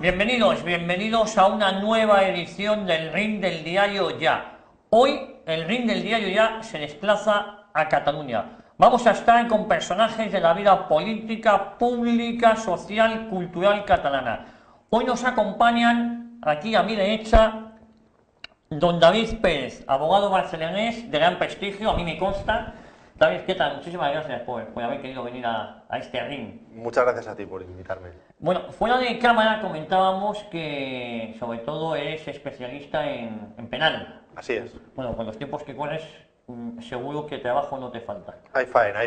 bienvenidos a una nueva edición del Ring del Diario Ya. Hoy el Ring del Diario Ya se desplaza a Cataluña. Vamos a estar con personajes de la vida política, pública, social, cultural catalana. Hoy nos acompañan aquí a mi derecha don David Pérez, abogado barcelonés de gran prestigio, a mí me consta. David, ¿qué tal? Muchísimas gracias por haber querido venir a este ring. Muchas gracias a ti por invitarme. Bueno, fuera de cámara comentábamos que sobre todo eres especialista en penal. Así es. Bueno, con los tiempos que corres, seguro que trabajo no te falta. Hay faena.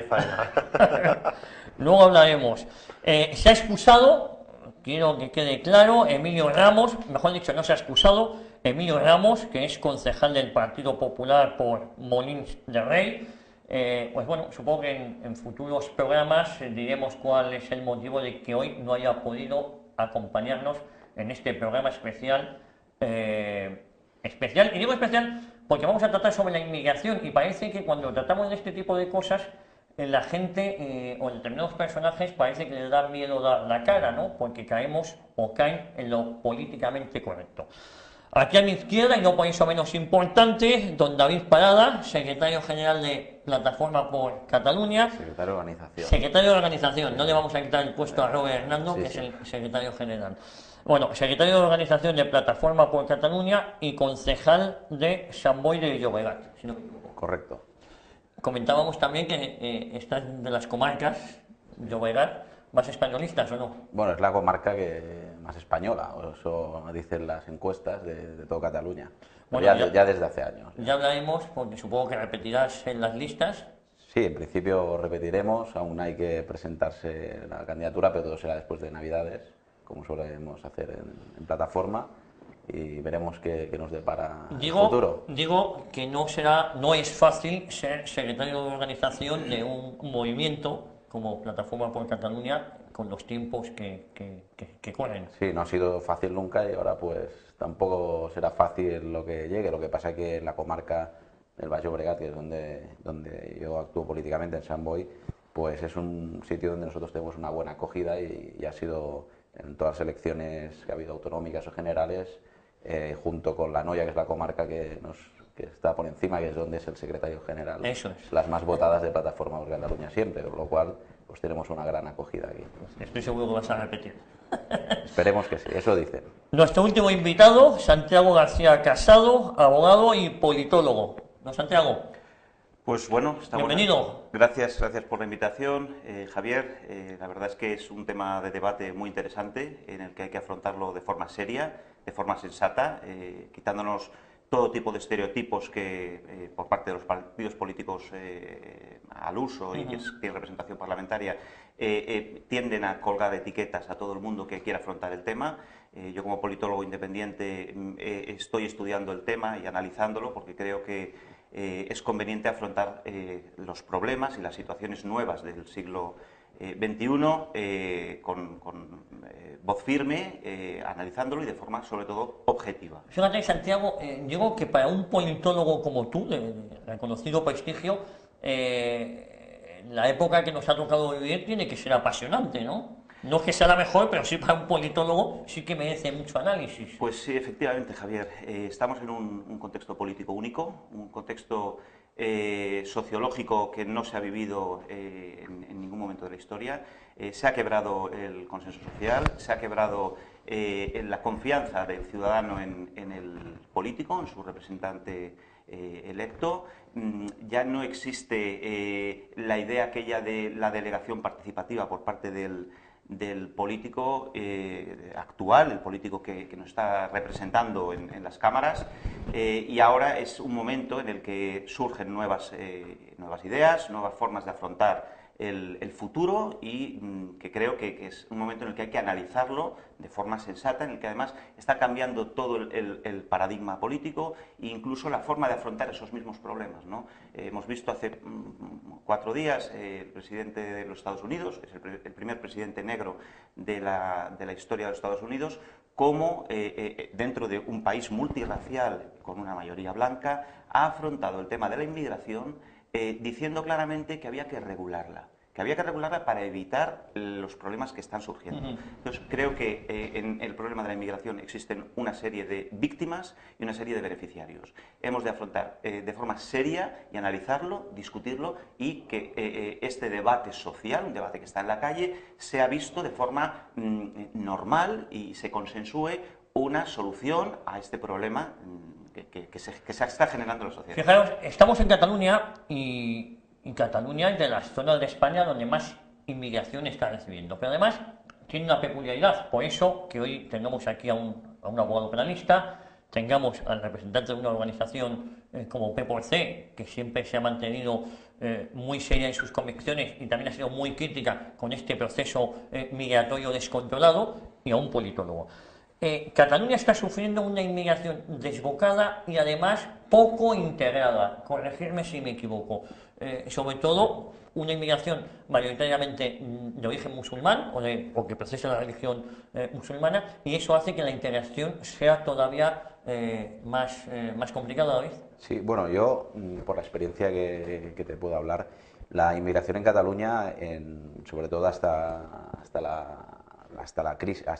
Luego hablaremos. Se ha excusado, quiero que quede claro, Emilio Ramos, mejor dicho, no se ha excusado, Emilio Ramos, que es concejal del Partido Popular por Molins de Rey. Pues bueno, supongo que en futuros programas diremos cuál es el motivo de que hoy no haya podido acompañarnos en este programa especial. Y digo especial porque vamos a tratar sobre la inmigración y parece que cuando tratamos de este tipo de cosas la gente o determinados personajes parece que les da miedo dar la cara, ¿no? Porque caemos o caen en lo políticamente correcto. Aquí a mi izquierda, y no por eso menos importante, don David Parada, secretario general de Plataforma por Cataluña. Secretario de Organización. Secretario de Organización, no le vamos a quitar el puesto a Robert Hernando, que es el secretario general. Bueno, secretario de Organización de Plataforma por Cataluña y concejal de Sant Boi de Llobregat, si no me equivoco. Correcto. Comentábamos también que estás de las comarcas, Llobregat, ¿más españolistas o no? Bueno, es la comarca más española, o eso dicen las encuestas de toda Cataluña. Bueno, ya desde hace años. Ya hablaremos, porque supongo que repetirás en las listas. Sí, en principio repetiremos, aún hay que presentarse la candidatura, pero todo será después de Navidades, como solemos hacer en Plataforma, y veremos qué nos depara el futuro. Digo que no es fácil ser secretario de organización de un movimiento como Plataforma por Cataluña con los tiempos que corren. Sí, no ha sido fácil nunca y ahora pues tampoco será fácil lo que llegue. Lo que pasa es que en la comarca del Baix Llobregat, que es donde yo actúo políticamente, en Sant Boi, pues es un sitio donde nosotros tenemos una buena acogida y ha sido en todas las elecciones que ha habido autonómicas o generales, junto con La Noia, que es la comarca que está por encima, que es donde es el secretario general. Eso es. Las más votadas de Plataforma por Cataluña siempre, con lo cual pues tenemos una gran acogida aquí. Estoy seguro que vas a repetir. Esperemos que sí, eso dicen. Nuestro último invitado, Santiago García Casado, abogado y politólogo. ¿No, Santiago? Pues bueno, bienvenido. Gracias por la invitación, Javier. La verdad es que es un tema de debate muy interesante en el que hay que afrontarlo de forma seria, de forma sensata, quitándonos todo tipo de estereotipos que por parte de los partidos políticos al uso y que tienen representación parlamentaria tienden a colgar etiquetas a todo el mundo que quiera afrontar el tema. Yo como politólogo independiente estoy estudiando el tema y analizándolo porque creo que es conveniente afrontar los problemas y las situaciones nuevas del siglo XXI con voz firme, analizándolo y de forma sobre todo objetiva. Fíjate, Santiago, digo que para un politólogo como tú, de reconocido prestigio, la época que nos ha tocado vivir tiene que ser apasionante, ¿no? No es que sea la mejor, pero sí para un politólogo sí que merece mucho análisis. Pues sí, efectivamente, Javier. Estamos en un contexto político único, un contexto sociológico que no se ha vivido en ningún momento de la historia. Se ha quebrado el consenso social, se ha quebrado la confianza del ciudadano en el político, en su representante electo. Ya no existe la idea aquella de la delegación participativa por parte del político actual, el político que nos está representando en las cámaras, y ahora es un momento en el que surgen nuevas ideas, nuevas formas de afrontar el futuro y que creo que es un momento en el que hay que analizarlo de forma sensata, en el que además está cambiando todo el paradigma político e incluso la forma de afrontar esos mismos problemas, ¿no? Hemos visto hace 4 días el presidente de los Estados Unidos, es el primer presidente negro de la historia de los Estados Unidos, cómo dentro de un país multirracial con una mayoría blanca ha afrontado el tema de la inmigración diciendo claramente que había que regularla, que había que regularla para evitar los problemas que están surgiendo. Entonces, creo que en el problema de la inmigración existen una serie de víctimas y una serie de beneficiarios. Hemos de afrontar de forma seria y analizarlo, discutirlo y que este debate social, un debate que está en la calle, sea visto de forma normal y se consensúe una solución a este problema que se está generando en la sociedad. Fijaros, estamos en Cataluña y Cataluña es de las zonas de España donde más inmigración está recibiendo, pero además tiene una peculiaridad, por eso que hoy tengamos aquí a un abogado penalista, tengamos al representante de una organización como P4C, que siempre se ha mantenido muy seria en sus convicciones y también ha sido muy crítica con este proceso migratorio descontrolado, y a un politólogo. Cataluña está sufriendo una inmigración desbocada y además poco integrada, corregirme si me equivoco, sobre todo una inmigración mayoritariamente de origen musulmán o que procesa la religión musulmana, y eso hace que la integración sea todavía más complicada, ¿veis? Sí, bueno, yo, por la experiencia que te puedo hablar, la inmigración en Cataluña, sobre todo hasta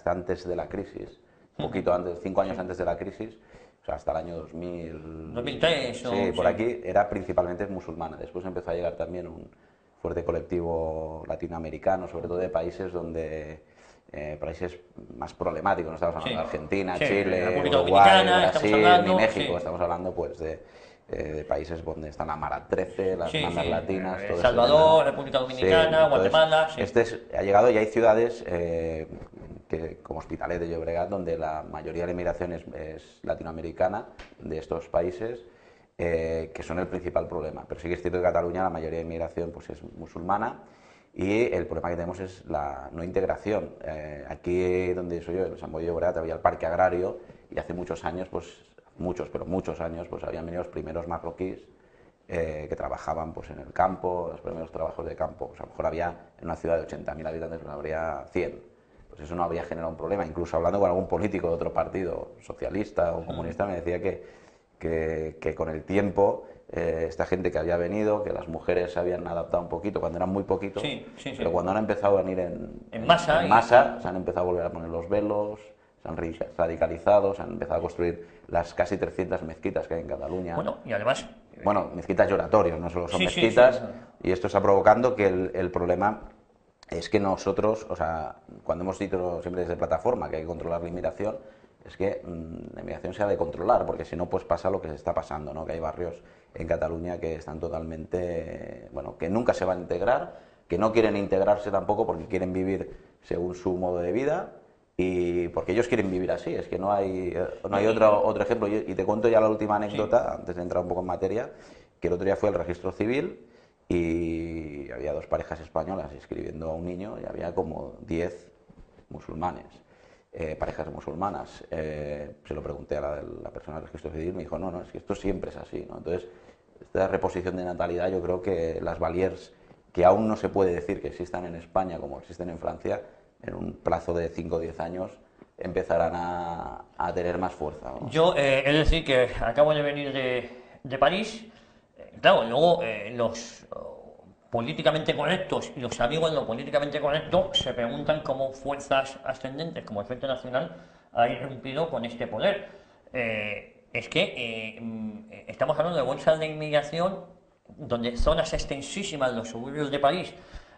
antes de la crisis, poquito antes, 5 años antes de la crisis, o sea, hasta el año 2003 o... Sí, por aquí era principalmente musulmana. Después empezó a llegar también un fuerte colectivo latinoamericano, sobre todo de países países más problemáticos, no estamos hablando de Argentina, Chile, República Uruguay, Dominicana, Brasil, hablando, ni México, estamos hablando pues de países donde están la Mara 13, las bandas latinas, todo Salvador, República Dominicana, Guatemala. Ha llegado y hay ciudades como Hospitalet de Llobregat, donde la mayoría de la inmigración es latinoamericana de estos países, que son el principal problema. Pero sí que es cierto que en Cataluña la mayoría de inmigración pues, es musulmana, y el problema que tenemos es la no integración. Aquí donde soy yo, en Sant Boi de Llobregat, había el parque agrario, y hace muchos años, muchos años, pues habían venido los primeros marroquíes que trabajaban pues, en el campo, los primeros trabajos de campo. Pues, a lo mejor había en una ciudad de 80.000 habitantes, pues habría 100. Pues eso no habría generado un problema. Incluso hablando con algún político de otro partido, socialista o comunista, me decía que con el tiempo esta gente que había venido, que las mujeres se habían adaptado un poquito cuando eran muy poquitos, pero cuando han empezado a venir en masa, se han empezado a volver a poner los velos, se han radicalizado, se han empezado a construir las casi 300 mezquitas que hay en Cataluña. Bueno, y además... Bueno, mezquitas y oratorios, no solo son mezquitas, y esto está provocando que el problema es que nosotros, o sea, cuando hemos dicho siempre desde plataforma que hay que controlar la inmigración, es que la inmigración se ha de controlar, porque si no, pues pasa lo que se está pasando, ¿no? Que hay barrios en Cataluña que están totalmente, bueno, que nunca se van a integrar, que no quieren integrarse tampoco porque quieren vivir según su modo de vida y porque ellos quieren vivir así. Es que no hay otro ejemplo. Y te cuento ya la última anécdota, antes de entrar un poco en materia, que el otro día fue al registro civil y había 2 parejas españolas inscribiendo a un niño y había como 10 musulmanes. Parejas musulmanas. Se lo pregunté a la persona del registro civil y me dijo, no, es que esto siempre es así, ¿no? Entonces, esta reposición de natalidad, yo creo que las Valiers, que aún no se puede decir que existan en España como existen en Francia, en un plazo de 5 o 10 años empezarán a tener más fuerza, ¿no? Yo he de decir que acabo de venir de París. Claro, luego los políticamente correctos y los amigos de lo políticamente correcto se preguntan cómo fuerzas ascendentes como el Frente Nacional ha irrumpido con este poder. Es que estamos hablando de bolsas de inmigración donde zonas extensísimas de los suburbios de París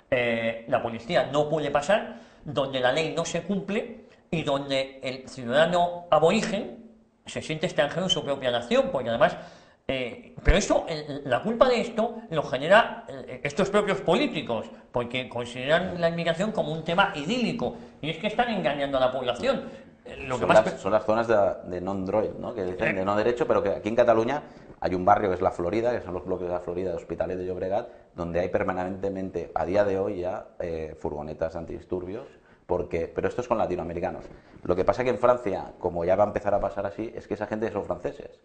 la policía no puede pasar, donde la ley no se cumple y donde el ciudadano aborigen se siente extranjero en su propia nación, porque además... pero esto, la culpa de esto lo genera estos propios políticos, porque consideran la inmigración como un tema idílico, y es que están engañando a la población. Son las zonas de non-droit, ¿no? Que dicen de no derecho, pero que aquí en Cataluña hay un barrio que es la Florida, que son los bloques de la Florida de Hospitalet de Llobregat, donde hay permanentemente, a día de hoy ya, furgonetas antidisturbios, pero esto es con latinoamericanos. Lo que pasa que en Francia, como ya va a empezar a pasar así, es que esa gente son franceses.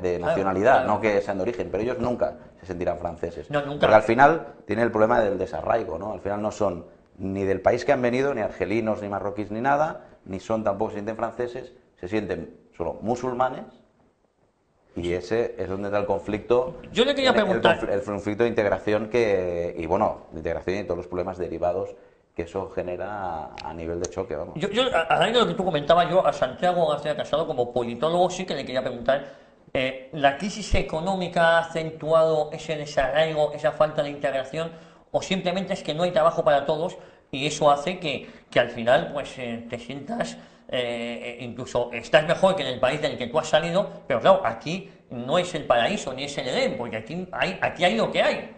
De nacionalidad, no que sean de origen, pero ellos nunca se sentirán franceses. No, nunca. Porque al final tiene el problema del desarraigo, ¿no? Al final no son ni del país que han venido, ni argelinos, ni marroquíes, ni nada, ni son tampoco se sienten franceses, se sienten solo musulmanes Y ese es donde está el conflicto. Yo le quería preguntar... El conflicto de integración y bueno, de integración y todos los problemas derivados que eso genera a nivel de choque, vamos. A raíz de lo que tú comentabas, yo a Santiago García Casado, como politólogo, sí que le quería preguntar, ¿la crisis económica ha acentuado ese desarraigo, esa falta de integración, o simplemente es que no hay trabajo para todos y eso hace que al final pues te sientas, incluso estás mejor que en el país del que tú has salido, pero claro, aquí no es el paraíso ni es el Edén, porque aquí hay lo que hay.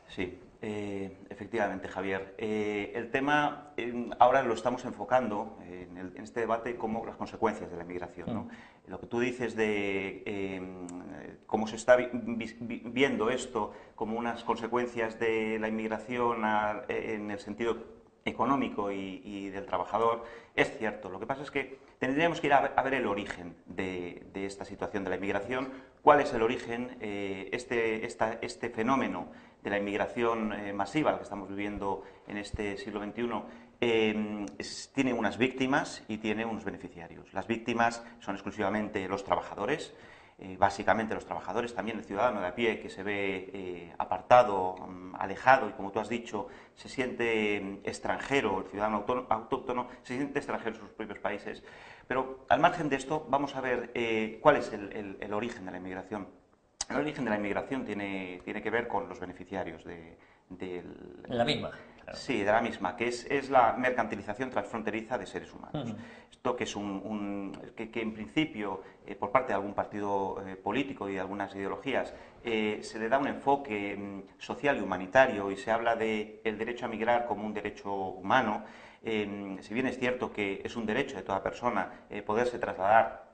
Sí, efectivamente, Javier. El tema ahora lo estamos enfocando en este debate como las consecuencias de la inmigración, ¿no? Lo que tú dices de cómo se está viendo esto como unas consecuencias de la inmigración en el sentido económico y del trabajador, es cierto. Lo que pasa es que tendríamos que ir a ver el origen de esta situación de la inmigración. ¿Cuál es el origen? Este fenómeno de la inmigración masiva que estamos viviendo en este siglo XXI tiene unas víctimas y tiene unos beneficiarios. Las víctimas son exclusivamente los trabajadores, básicamente los trabajadores, también el ciudadano de a pie que se ve apartado, alejado y, como tú has dicho, se siente extranjero, el ciudadano autóctono se siente extranjero en sus propios países. Pero al margen de esto, vamos a ver cuál es el origen de la inmigración. El origen de la inmigración tiene que ver con los beneficiarios de La misma. Claro. Sí, de la misma, que es la mercantilización transfronteriza de seres humanos. Esto que es que en principio, por parte de algún partido político y de algunas ideologías, se le da un enfoque social y humanitario y se habla del derecho a migrar como un derecho humano. Si bien es cierto que es un derecho de toda persona poderse trasladar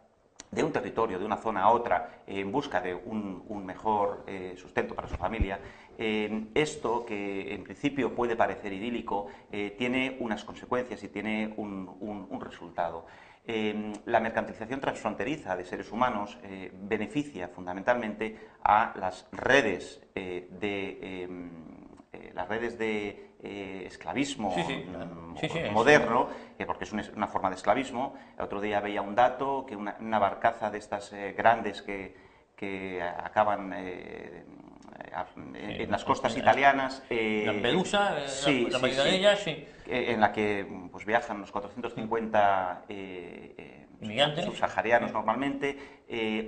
de un territorio, de una zona a otra, en busca de un mejor sustento para su familia, esto, que en principio puede parecer idílico, tiene unas consecuencias y tiene un resultado. La mercantilización transfronteriza de seres humanos beneficia fundamentalmente a las redes de esclavismo moderno, porque es una forma de esclavismo. El otro día veía un dato que una barcaza de estas grandes que acaban en las costas italianas, Lampedusa, la mayoría de ellas, sí. En la que pues, viajan unos 450 subsaharianos normalmente,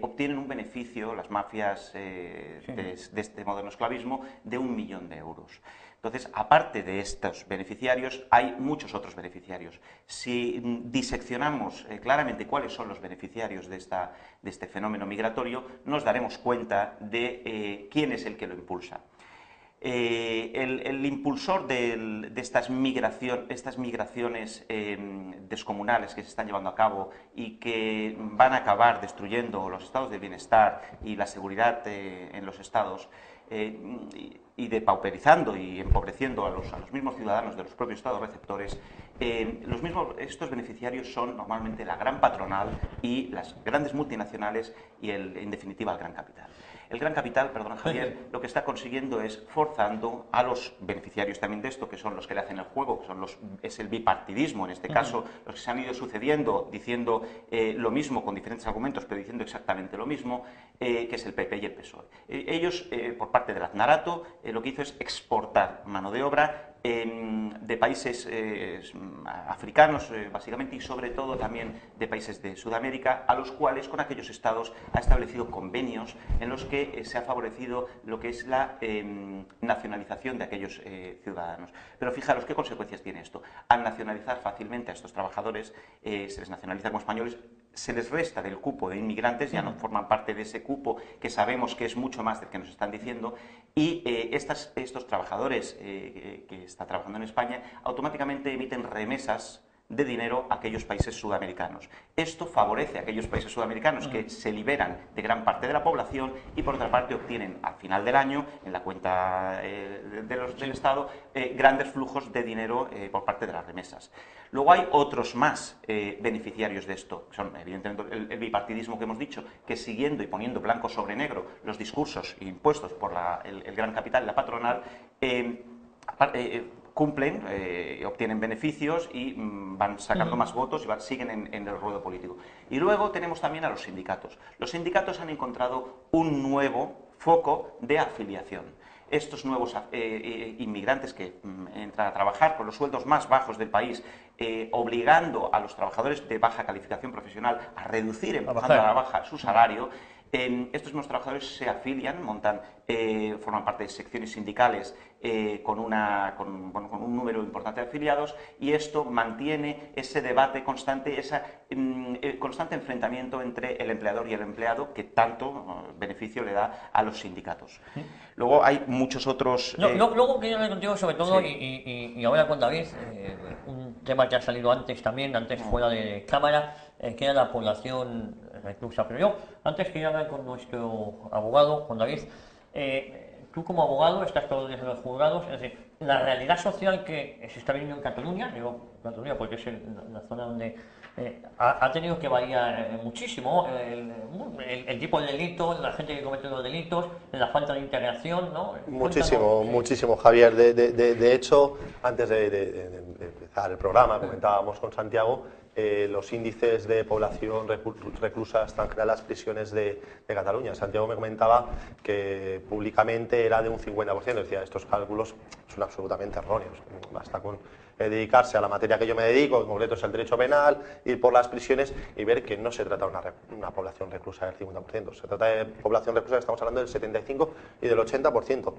obtienen un beneficio, las mafias de este moderno esclavismo, de 1 millón de euros. Entonces, aparte de estos beneficiarios, hay muchos otros beneficiarios. Si diseccionamos claramente cuáles son los beneficiarios de este fenómeno migratorio, nos daremos cuenta de quién es el que lo impulsa. El impulsor de estas migraciones descomunales que se están llevando a cabo y que van a acabar destruyendo los estados de bienestar y la seguridad en los estados, y depauperizando y empobreciendo a los mismos ciudadanos de los propios estados receptores, estos beneficiarios son normalmente la gran patronal y las grandes multinacionales y, en definitiva, el gran capital. El gran capital, perdona Javier, lo que está consiguiendo es forzando a los beneficiarios también de esto, que son los que le hacen el juego, que es el bipartidismo en este caso, los que se han ido sucediendo diciendo lo mismo con diferentes argumentos, pero diciendo exactamente lo mismo, que es el PP y el PSOE. Ellos, por parte del Aznarato, lo que hizo es exportar mano de obra de países africanos, básicamente, y sobre todo también de países de Sudamérica, a los cuales, con aquellos estados, ha establecido convenios en los que se ha favorecido lo que es la nacionalización de aquellos ciudadanos. Pero fijaros qué consecuencias tiene esto. Al nacionalizar fácilmente a estos trabajadores, se les nacionaliza como españoles, se les resta del cupo de inmigrantes, ya no forman parte de ese cupo que sabemos que es mucho más del que nos están diciendo, y estos trabajadores que están trabajando en España automáticamente emiten remesas de dinero a aquellos países sudamericanos. Esto favorece a aquellos países sudamericanos que se liberan de gran parte de la población y, por otra parte, obtienen al final del año, en la cuenta del Estado, grandes flujos de dinero por parte de las remesas. Luego hay otros más beneficiarios de esto, que son evidentemente el bipartidismo que hemos dicho, que siguiendo y poniendo blanco sobre negro los discursos impuestos por el gran capital y la patronal, cumplen, obtienen beneficios y van sacando más votos y siguen en el ruedo político. Y luego tenemos también a los sindicatos. Los sindicatos han encontrado un nuevo foco de afiliación. Estos nuevos inmigrantes que entran a trabajar con los sueldos más bajos del país, obligando a los trabajadores de baja calificación profesional a reducir, empujando a la baja su salario. Estos nuevos trabajadores se afilian, forman parte de secciones sindicales con un número importante de afiliados, y esto mantiene ese debate constante, ese constante enfrentamiento entre el empleador y el empleado que tanto beneficio le da a los sindicatos. Luego hay muchos otros... Luego quería hablar contigo sobre todo, sí. y ahora con David, un tema que ha salido antes fuera de cámara, que era la población reclusa. Pero yo antes quería hablar con nuestro abogado, con David. Tú como abogado estás todos los días en los juzgados, es decir, la realidad social que se está viviendo en Cataluña, digo Cataluña porque es la zona donde ha tenido que variar muchísimo el tipo de delitos, la gente que comete los delitos, la falta de integración, ¿no? Muchísimo, Javier. De hecho, antes de empezar el programa, comentábamos con Santiago los índices de población reclusa extranjera en las prisiones de Cataluña. Santiago me comentaba que públicamente era de un 50%, decía, estos cálculos son absolutamente erróneos. Basta con dedicarse a la materia que yo me dedico, en concreto es el derecho penal, ir por las prisiones y ver que no se trata de una población reclusa del 50%, se trata de población reclusa que estamos hablando del 75% y del 80%.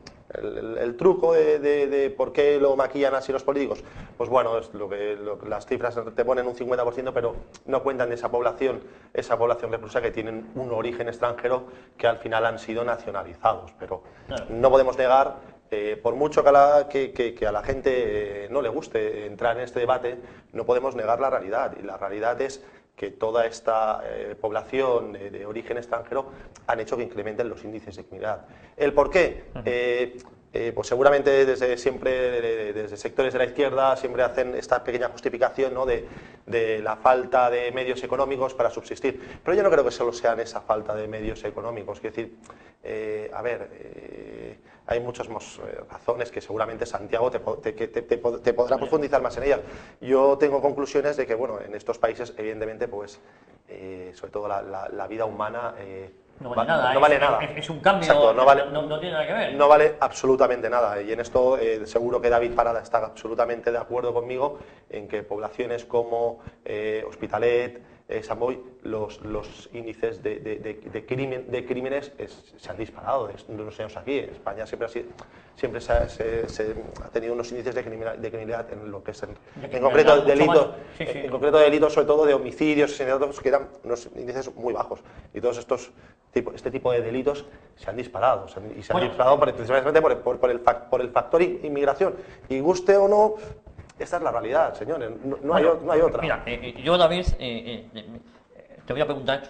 El truco de por qué lo maquillan así los políticos, pues bueno, es las cifras te ponen un 50%, pero no cuentan de esa población reclusa que tienen un origen extranjero que al final han sido nacionalizados. Pero no podemos negar, por mucho que a la gente no le guste entrar en este debate, no podemos negar la realidad. Y la realidad es que toda esta población de origen extranjero han hecho que incrementen los índices de criminalidad. ¿El por qué? Pues seguramente desde sectores de la izquierda siempre hacen esta pequeña justificación, ¿no?, de la falta de medios económicos para subsistir. Pero yo no creo que solo sean esa falta de medios económicos. Es decir, hay muchas más razones que seguramente Santiago te podrá profundizar más en ellas. Yo tengo conclusiones de que, bueno, en estos países, evidentemente, pues, sobre todo la vida humana no vale nada. No vale nada. Es un cambio. Exacto, no tiene nada que ver. No vale absolutamente nada. Y en esto seguro que David Parada está absolutamente de acuerdo conmigo en que poblaciones como Hospitalet, Sant Boi, los índices de crímenes se han disparado desde unos años aquí. España siempre se ha tenido unos índices de criminalidad en lo que es en concreto delitos, en concreto delitos sobre todo de homicidios, asesinatos, que eran unos índices muy bajos. Y todos este tipo de delitos se han disparado, disparado precisamente por el factor inmigración. Y guste o no, esta es la realidad, señores, no hay otra. Mira, yo, David, te voy a preguntar,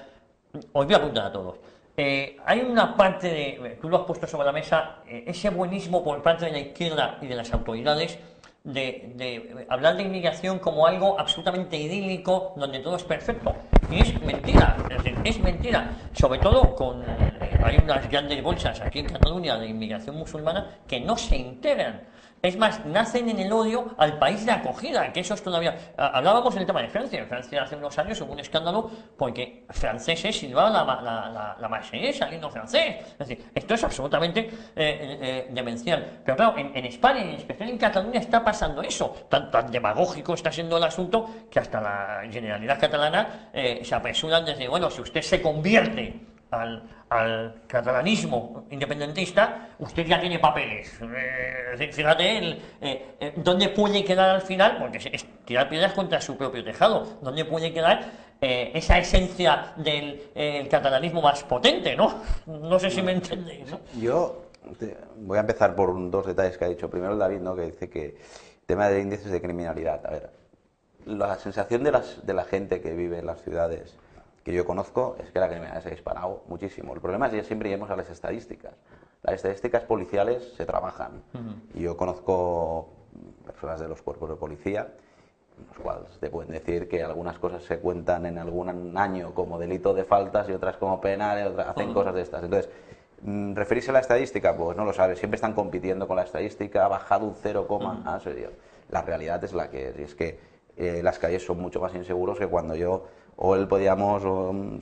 os voy a preguntar a todos. Hay una parte tú lo has puesto sobre la mesa, ese buenismo por parte de la izquierda y de las autoridades de hablar de inmigración como algo absolutamente idílico, donde todo es perfecto. Y es mentira, es mentira. Sobre todo hay unas grandes bolsas aquí en Cataluña de inmigración musulmana que no se integran. Es más, nacen en el odio al país de acogida, que eso es todavía... Hablábamos en el tema de Francia. En Francia hace unos años hubo un escándalo porque franceses silbaban la Marsellesa, el himno francés. Es decir, esto es absolutamente demencial. Pero claro, en España, y en especial en Cataluña, está pasando eso. Tan demagógico está siendo el asunto que hasta la Generalidad catalana se apresuran desde, bueno, si usted se convierte al catalanismo independentista, usted ya tiene papeles. Fíjate dónde puede quedar al final, porque es tirar piedras contra su propio tejado, dónde puede quedar esa esencia del catalanismo más potente, ¿no? No sé si me entendéis, ¿no? Yo voy a empezar por dos detalles que ha dicho. Primero el David, ¿no?, que dice que el tema de índices de criminalidad. A ver, la sensación de la gente que vive en las ciudades que yo conozco es que la criminalidad se ha disparado muchísimo. El problema es que siempre iremos a las estadísticas. Las estadísticas policiales se trabajan. Y yo conozco personas de los cuerpos de policía, los cuales te pueden decir que algunas cosas se cuentan en algún año como delito de faltas y otras como penales, otras hacen cosas de estas. Entonces, ¿Referirse a la estadística? Pues no lo sabes, siempre están compitiendo con la estadística, ha bajado un 0, serio. La realidad es la que es, y es que las calles son mucho más inseguros que cuando yo o él podíamos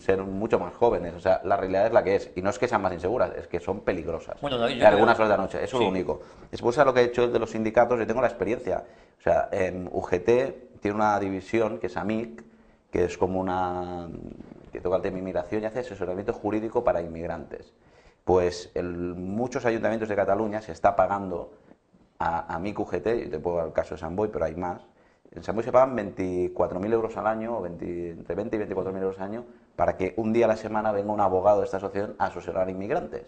ser mucho más jóvenes. O sea, la realidad es la que es, y no es que sean más inseguras, es que son peligrosas. Bueno, David, en algunas horas de la noche, eso es lo único. Después a lo que he hecho el de los sindicatos, yo tengo la experiencia. O sea, en UGT tiene una división que es AMIC, que es como una que toca el tema de inmigración y hace asesoramiento jurídico para inmigrantes. Pues muchos ayuntamientos de Cataluña se está pagando a AMIC UGT, y te puedo dar el caso de Sant Boi, pero hay más. En Sant Boi se pagan 24.000 euros al año, entre 20 y 24.000 euros al año, para que un día a la semana venga un abogado de esta asociación a asesorar a inmigrantes.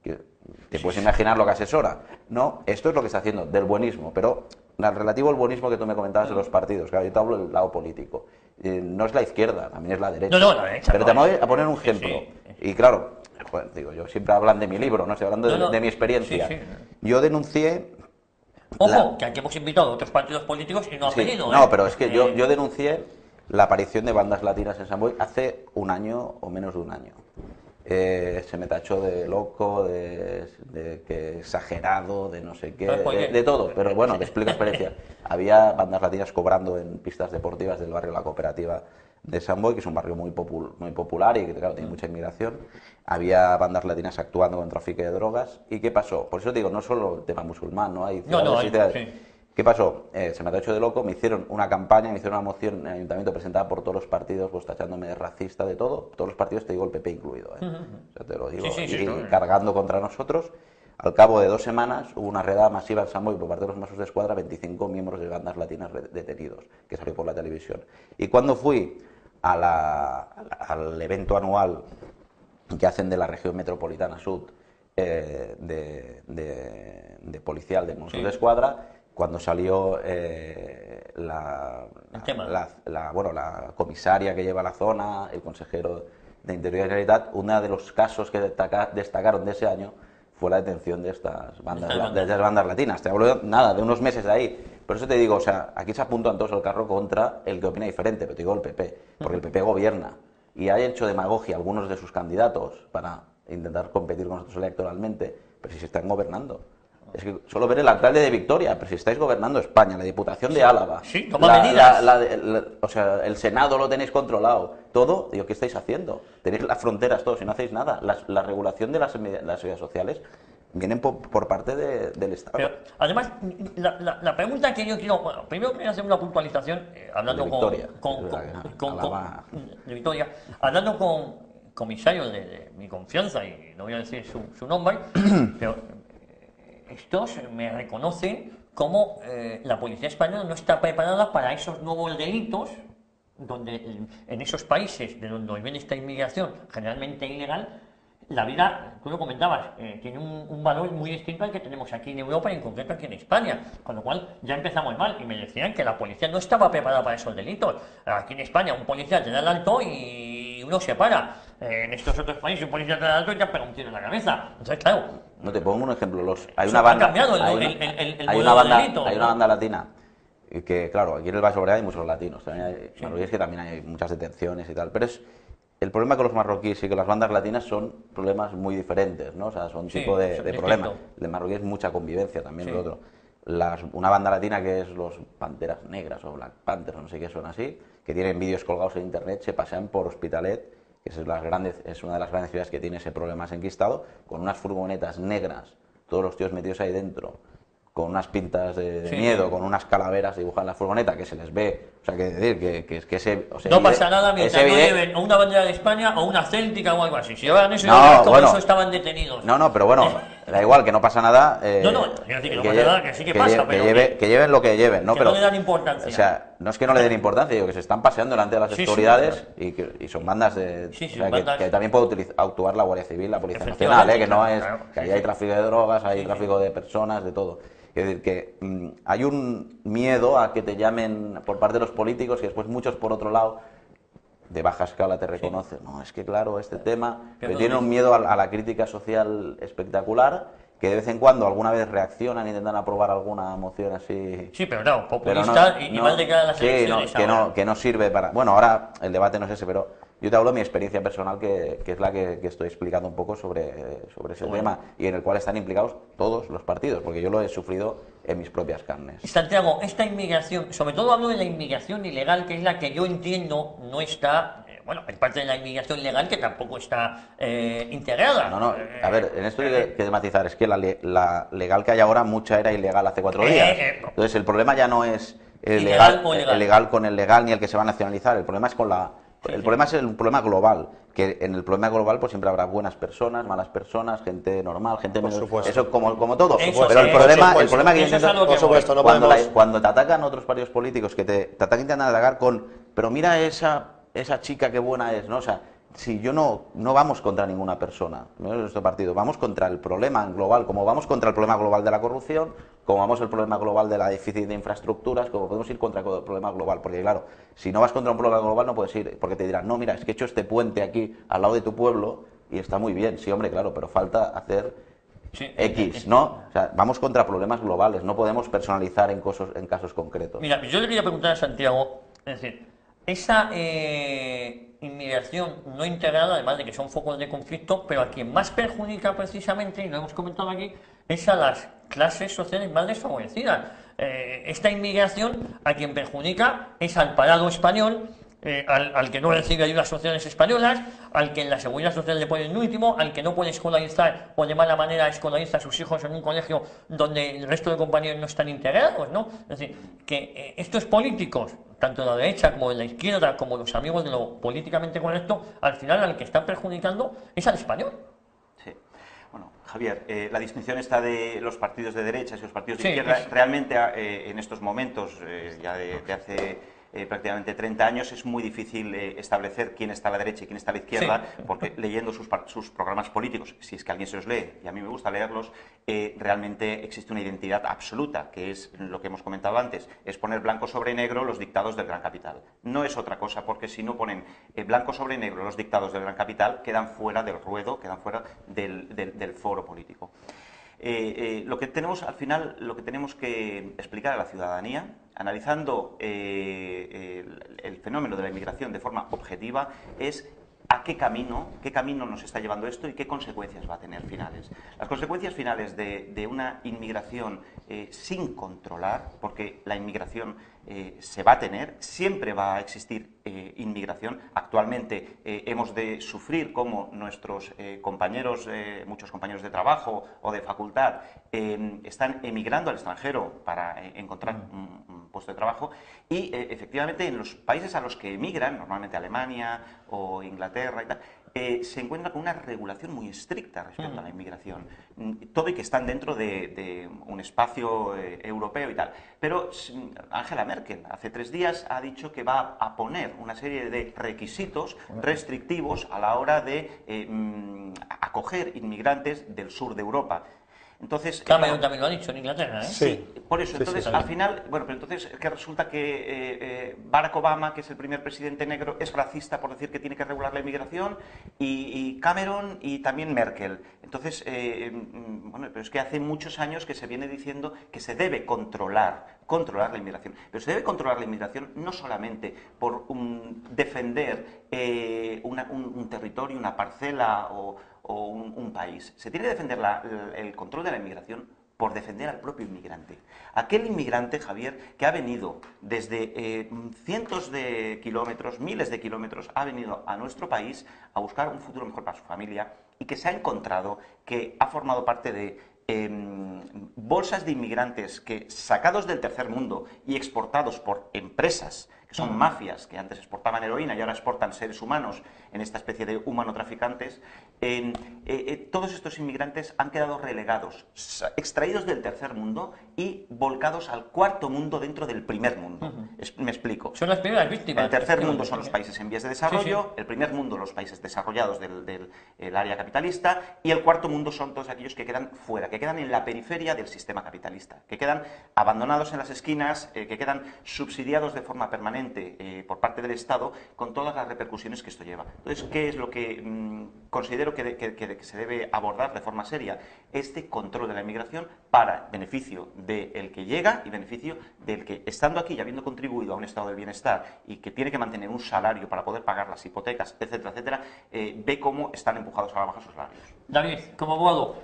¿Te puedes imaginar lo que asesora? No, esto es lo que está haciendo, del buenismo, pero relativo al buenismo que tú me comentabas de los partidos, claro, yo te hablo del lado político. No es la izquierda, también es la derecha. No, la derecha. Pero te voy a poner un ejemplo. Y claro, joder, digo, yo siempre hablan de mi libro, no estoy hablando de mi experiencia. Yo denuncié... Ojo, que aquí hemos invitado a otros partidos políticos y no han venido. No, pero es que yo denuncié la aparición de bandas latinas en Sant Boi hace un año o menos de un año. Se me tachó de loco, de que exagerado, de no sé qué, de todo, pero bueno, te explico la experiencia. Había bandas latinas cobrando en pistas deportivas del barrio La Cooperativa de Sant Boi, que es un barrio muy popular y que claro, tiene mucha inmigración. Había bandas latinas actuando con tráfico de drogas. ¿Y qué pasó? Por eso digo, no solo el tema musulmán, ¿no? Hay ¿Qué pasó? Se me tachó de loco, me hicieron una campaña, me hicieron una moción en el ayuntamiento presentada por todos los partidos, pues tachándome de racista, de todo. Todos los partidos, te digo, el PP incluido, ¿eh? O sea, te lo digo, y cargando contra nosotros. Al cabo de 2 semanas hubo una redada masiva en Sant Boi por parte de los Mossos d'Esquadra, 25 miembros de bandas latinas detenidos, que salió por la televisión. Y cuando fui al evento anual que hacen de la región metropolitana sur de policial de Mossos d'Esquadra, cuando salió la comisaria que lleva la zona, el consejero de Interior y Generalitat, uno de los casos que destacaron de ese año fue la detención de estas bandas latinas. Te hablo de unos meses de ahí. Por eso te digo, o sea, aquí se apuntan todos al carro contra el que opina diferente, pero te digo el PP, porque el PP gobierna y ha hecho demagogia a algunos de sus candidatos para intentar competir con nosotros electoralmente, pero si se están gobernando. Es que solo ver el alcalde de Vitoria, pero si estáis gobernando España, la Diputación de Álava, toma medidas. O sea, el Senado lo tenéis controlado, todo, digo, ¿qué estáis haciendo? Tenéis las fronteras, todo, si no hacéis nada. La regulación de las seguridad sociales vienen por parte del Estado. Pero, además, la pregunta que yo quiero... Bueno, primero quiero hacer una puntualización, hablando de Victoria, de Vitoria, hablando con comisarios de mi confianza, y no voy a decir su nombre, pero estos me reconocen como la policía española no está preparada para esos nuevos delitos, donde en esos países de donde viene esta inmigración generalmente ilegal, la vida, tú lo comentabas, tiene un valor muy distinto al que tenemos aquí en Europa y en concreto aquí en España, con lo cual ya empezamos mal, y me decían que la policía no estaba preparada para esos delitos. Aquí en España un policía te da el alto y uno se para. En estos otros países un policía te da el alto y te pega un tiro en la cabeza. Entonces, claro... No te pongo un ejemplo, hay una banda latina que, claro, aquí en el Baix Llobregat hay muchos latinos, también hay marroquíes que también hay muchas detenciones y tal, pero el problema con los marroquíes y con las bandas latinas son problemas muy diferentes, ¿no? O sea, son tipo de problemas. El de marroquí es mucha convivencia también, el otro. Una banda latina que es los Panteras Negras o Black Panthers, no sé qué son así, que tienen vídeos colgados en internet, se pasean por Hospitalet, que es una de las grandes ciudades que tiene ese problema enquistado, con unas furgonetas negras, todos los tíos metidos ahí dentro, con unas pintas de miedo, con unas calaveras dibujadas en la furgoneta, que se les ve, o sea, que decir que ese... O sea, no pasa nada mientras no lleven una bandera de España o una céltica o algo así. Si llevan eso, eso estaban detenidos. No, pero bueno, da igual, que no pasa nada. Quiero decir que no pasa nada, que sí que pasa, pero... Que lleven lo que lleven, ¿no? Que pero no le dan importancia. O sea, no es que no le den importancia, digo que se están paseando delante de las autoridades y son bandas de... que también puede actuar la Guardia Civil, la Policía Nacional, que no es... que ahí hay tráfico de drogas, hay tráfico de personas, de todo. Es decir, que hay un miedo a que te llamen por parte de los políticos y después muchos, por otro lado, de baja escala te reconocen. No, es que claro, este tema... Pero tienen un miedo a la crítica social espectacular, que de vez en cuando alguna vez reaccionan e intentan aprobar alguna moción así... Sí, pero no, populista y mal de cara a las elecciones. Que no sirve para... Bueno, ahora el debate no es ese, pero Yo te hablo de mi experiencia personal, que es la que estoy explicando un poco sobre ese tema, y en el cual están implicados todos los partidos, porque yo lo he sufrido en mis propias carnes. Santiago, esta inmigración, sobre todo hablo de la inmigración ilegal, que es la que yo entiendo no está, bueno, hay parte de la inmigración legal que tampoco está integrada. No, a ver, en esto hay que matizar, es que la legal que hay ahora, mucha era ilegal hace 4 días. Entonces el problema ya no es el legal con el legal ni el que se va a nacionalizar, el problema es con la... El problema es un problema global, que en el problema global pues siempre habrá buenas personas, malas personas, gente normal, gente menos... Eso como todo. Pero el problema que yo entiendo, cuando te atacan otros partidos políticos, que te intentan atacar con, pero mira esa chica qué buena es, ¿no? O sea, si yo no vamos contra ninguna persona, no es nuestro partido, vamos contra el problema global, como vamos contra el problema global de la corrupción, como vamos el problema global de la déficit de infraestructuras, como podemos ir contra el problema global, porque claro, si no vas contra un problema global no puedes ir, porque te dirán, no, mira, es que he hecho este puente aquí al lado de tu pueblo y está muy bien, sí, hombre, claro, pero falta hacer X, ¿no? O sea, vamos contra problemas globales, no podemos personalizar en casos concretos. Mira, yo le quería preguntar a Santiago, es decir, esa inmigración no integrada, además de que son focos de conflicto, pero a quien más perjudica precisamente, y lo hemos comentado aquí, es a las clases sociales más desfavorecidas. Esta inmigración a quien perjudica es al parado español, al que no recibe ayudas sociales españolas, al que en la seguridad social le ponen el último, al que no puede escolarizar o de mala manera escolariza a sus hijos en un colegio donde el resto de compañeros no están integrados, ¿no? Es decir, que estos políticos, tanto de la derecha como de la izquierda, como los amigos de lo políticamente correcto, al final al que están perjudicando es al español. Sí. Bueno, Javier, la distinción está de los partidos de derecha y los partidos de izquierda. Realmente en estos momentos, ya de hace prácticamente 30 años, es muy difícil establecer quién está a la derecha y quién está a la izquierda, porque leyendo sus programas políticos, si es que alguien se los lee, y a mí me gusta leerlos, realmente existe una identidad absoluta, que es lo que hemos comentado antes, es poner blanco sobre negro los dictados del gran capital. No es otra cosa, porque si no ponen blanco sobre negro los dictados del gran capital, quedan fuera del ruedo, quedan fuera del foro político. Lo que tenemos al final, lo que tenemos que explicar a la ciudadanía, analizando el fenómeno de la inmigración de forma objetiva, es a qué camino nos está llevando esto y qué consecuencias va a tener finales. Las consecuencias finales de una inmigración sin controlar, porque la inmigración se va a tener, siempre va a existir inmigración. Actualmente hemos de sufrir como nuestros compañeros, muchos compañeros de trabajo o de facultad, están emigrando al extranjero para encontrar un puesto de trabajo, y efectivamente en los países a los que emigran, normalmente Alemania o Inglaterra y tal, se encuentra con una regulación muy estricta respecto a la inmigración. Todo y que están dentro de un espacio europeo y tal. Pero Angela Merkel hace 3 días ha dicho que va a poner una serie de requisitos restrictivos a la hora de acoger inmigrantes del sur de Europa. Entonces, Cameron también lo ha dicho en Inglaterra, ¿eh? Sí, por eso. Entonces, al final, bueno, pero entonces que resulta que Barack Obama, que es el primer presidente negro, es racista por decir que tiene que regular la inmigración, y Cameron y también Merkel. Entonces, bueno, pero es que hace muchos años que se viene diciendo que se debe controlar la inmigración. Pero se debe controlar la inmigración no solamente por defender un territorio, una parcela o un país. Se tiene que defender el control de la inmigración por defender al propio inmigrante. Aquel inmigrante, Javier, que ha venido desde cientos de kilómetros, miles de kilómetros, ha venido a nuestro país a buscar un futuro mejor para su familia, y que se ha encontrado que ha formado parte de bolsas de inmigrantes que, sacados del tercer mundo y exportados por empresas que son mafias, que antes exportaban heroína y ahora exportan seres humanos en esta especie de humanotraficantes, todos estos inmigrantes han quedado relegados, extraídos del tercer mundo y volcados al cuarto mundo dentro del primer mundo. Me explico. Son las primeras víctimas. El tercer mundo son los países en vías de desarrollo, el primer mundo los países desarrollados del área capitalista, y el cuarto mundo son todos aquellos que quedan fuera, que quedan en la periferia del sistema capitalista, que quedan abandonados en las esquinas, que quedan subsidiados de forma permanente directamente por parte del Estado, con todas las repercusiones que esto lleva. Entonces, ¿qué es lo que considero que se debe abordar de forma seria? Este control de la inmigración para beneficio del que llega y beneficio del que, estando aquí y habiendo contribuido a un estado de bienestar y que tiene que mantener un salario para poder pagar las hipotecas, etcétera, etcétera, ve cómo están empujados a la baja sus salarios. David, como abogado,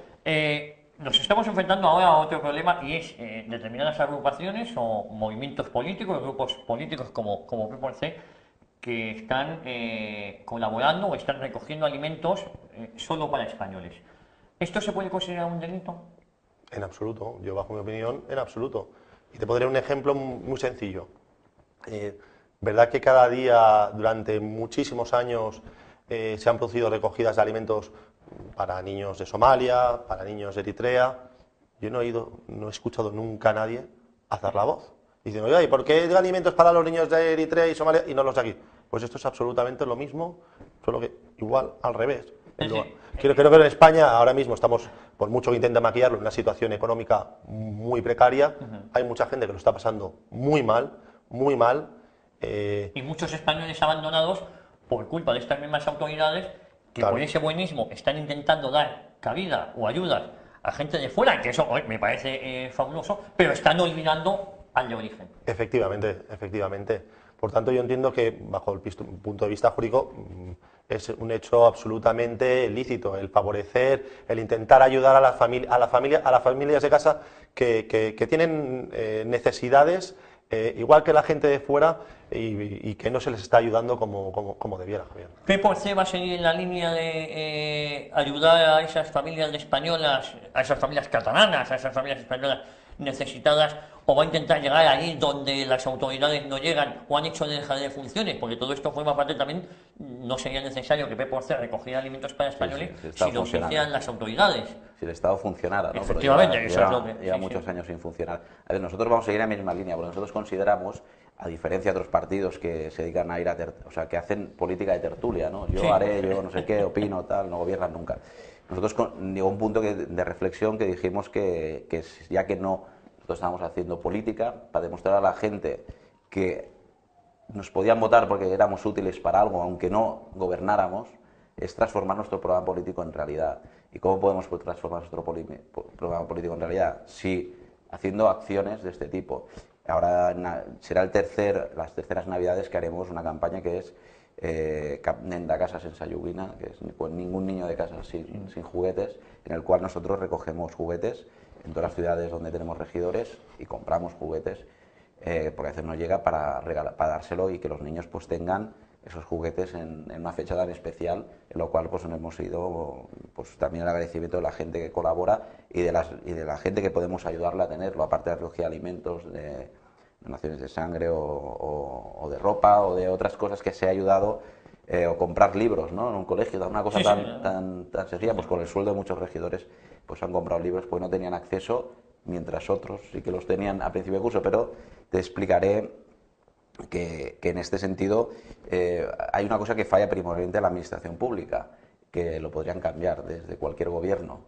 nos estamos enfrentando ahora a otro problema y es determinadas agrupaciones o movimientos políticos, grupos políticos como P4C, que están colaborando o están recogiendo alimentos solo para españoles. ¿Esto se puede considerar un delito? En absoluto, yo bajo mi opinión, en absoluto. Y te pondré un ejemplo muy sencillo. ¿Verdad que cada día, durante muchísimos años, se han producido recogidas de alimentos para niños de Somalia, para niños de Eritrea? Yo no he escuchado nunca a nadie alzar la voz. Dicen, oye, ¿y por qué de alimentos para los niños de Eritrea y Somalia y no los de aquí? Pues esto es absolutamente lo mismo, solo que igual al revés. Creo que en España ahora mismo estamos, por mucho que intenten maquillarlo, en una situación económica muy precaria. Hay mucha gente que lo está pasando muy mal, muy mal. Y muchos españoles abandonados por culpa de estas mismas autoridades que Claro. por ese buenismo están intentando dar cabida o ayudas a gente de fuera, que eso me parece fabuloso, pero están olvidando al de origen. Efectivamente, efectivamente. Por tanto, yo entiendo que, bajo el punto de vista jurídico, es un hecho absolutamente lícito el favorecer, el intentar ayudar a las familias de casa que tienen necesidades igual que la gente de fuera y que no se les está ayudando como debiera, Javier. P4C va a seguir en la línea de ayudar a esas familias españolas, a esas familias catalanas, a esas familias españolas necesitadas, o va a intentar llegar ahí donde las autoridades no llegan o han hecho dejar de funciones, porque todo esto forma parte también, no sería necesario que P4C recogiera alimentos para españoles si lo hicieran las autoridades. Si el Estado funcionara, ¿no? Efectivamente, Pero eso es lo que... lleva muchos años sin funcionar. A ver, nosotros vamos a seguir en la misma línea, porque nosotros consideramos, a diferencia de otros partidos que se dedican a ir o sea, que hacen política de tertulia, ¿no? Yo haré, yo no sé qué, opino, tal, no gobiernan nunca. Nosotros llegó un punto de reflexión que dijimos que ya que nosotros estábamos haciendo política, para demostrar a la gente que nos podían votar porque éramos útiles para algo, aunque no gobernáramos, es transformar nuestro programa político en realidad. ¿Y cómo podemos transformar nuestro programa político en realidad? Sí, haciendo acciones de este tipo. Ahora será las terceras Navidades que haremos una campaña que es nen de casa sense joguina, que es pues, ningún niño de casa sin juguetes, en el cual nosotros recogemos juguetes en todas las ciudades donde tenemos regidores y compramos juguetes, porque a veces no llega para dárselo y que los niños pues tengan esos juguetes en una fecha tan especial, en lo cual pues hemos ido pues también el agradecimiento de la gente que colabora y de la gente que podemos ayudarle a tenerlo, aparte de recogida de alimentos, de donaciones de sangre o de ropa o de otras cosas que se ha ayudado, o comprar libros, ¿no? En un colegio, una cosa tan sencilla, pues con el sueldo de muchos regidores pues han comprado libros porque no tenían acceso, mientras otros sí que los tenían a principio de curso, pero te explicaré que en este sentido hay una cosa que falla primordialmente en la administración pública, que lo podrían cambiar desde cualquier gobierno,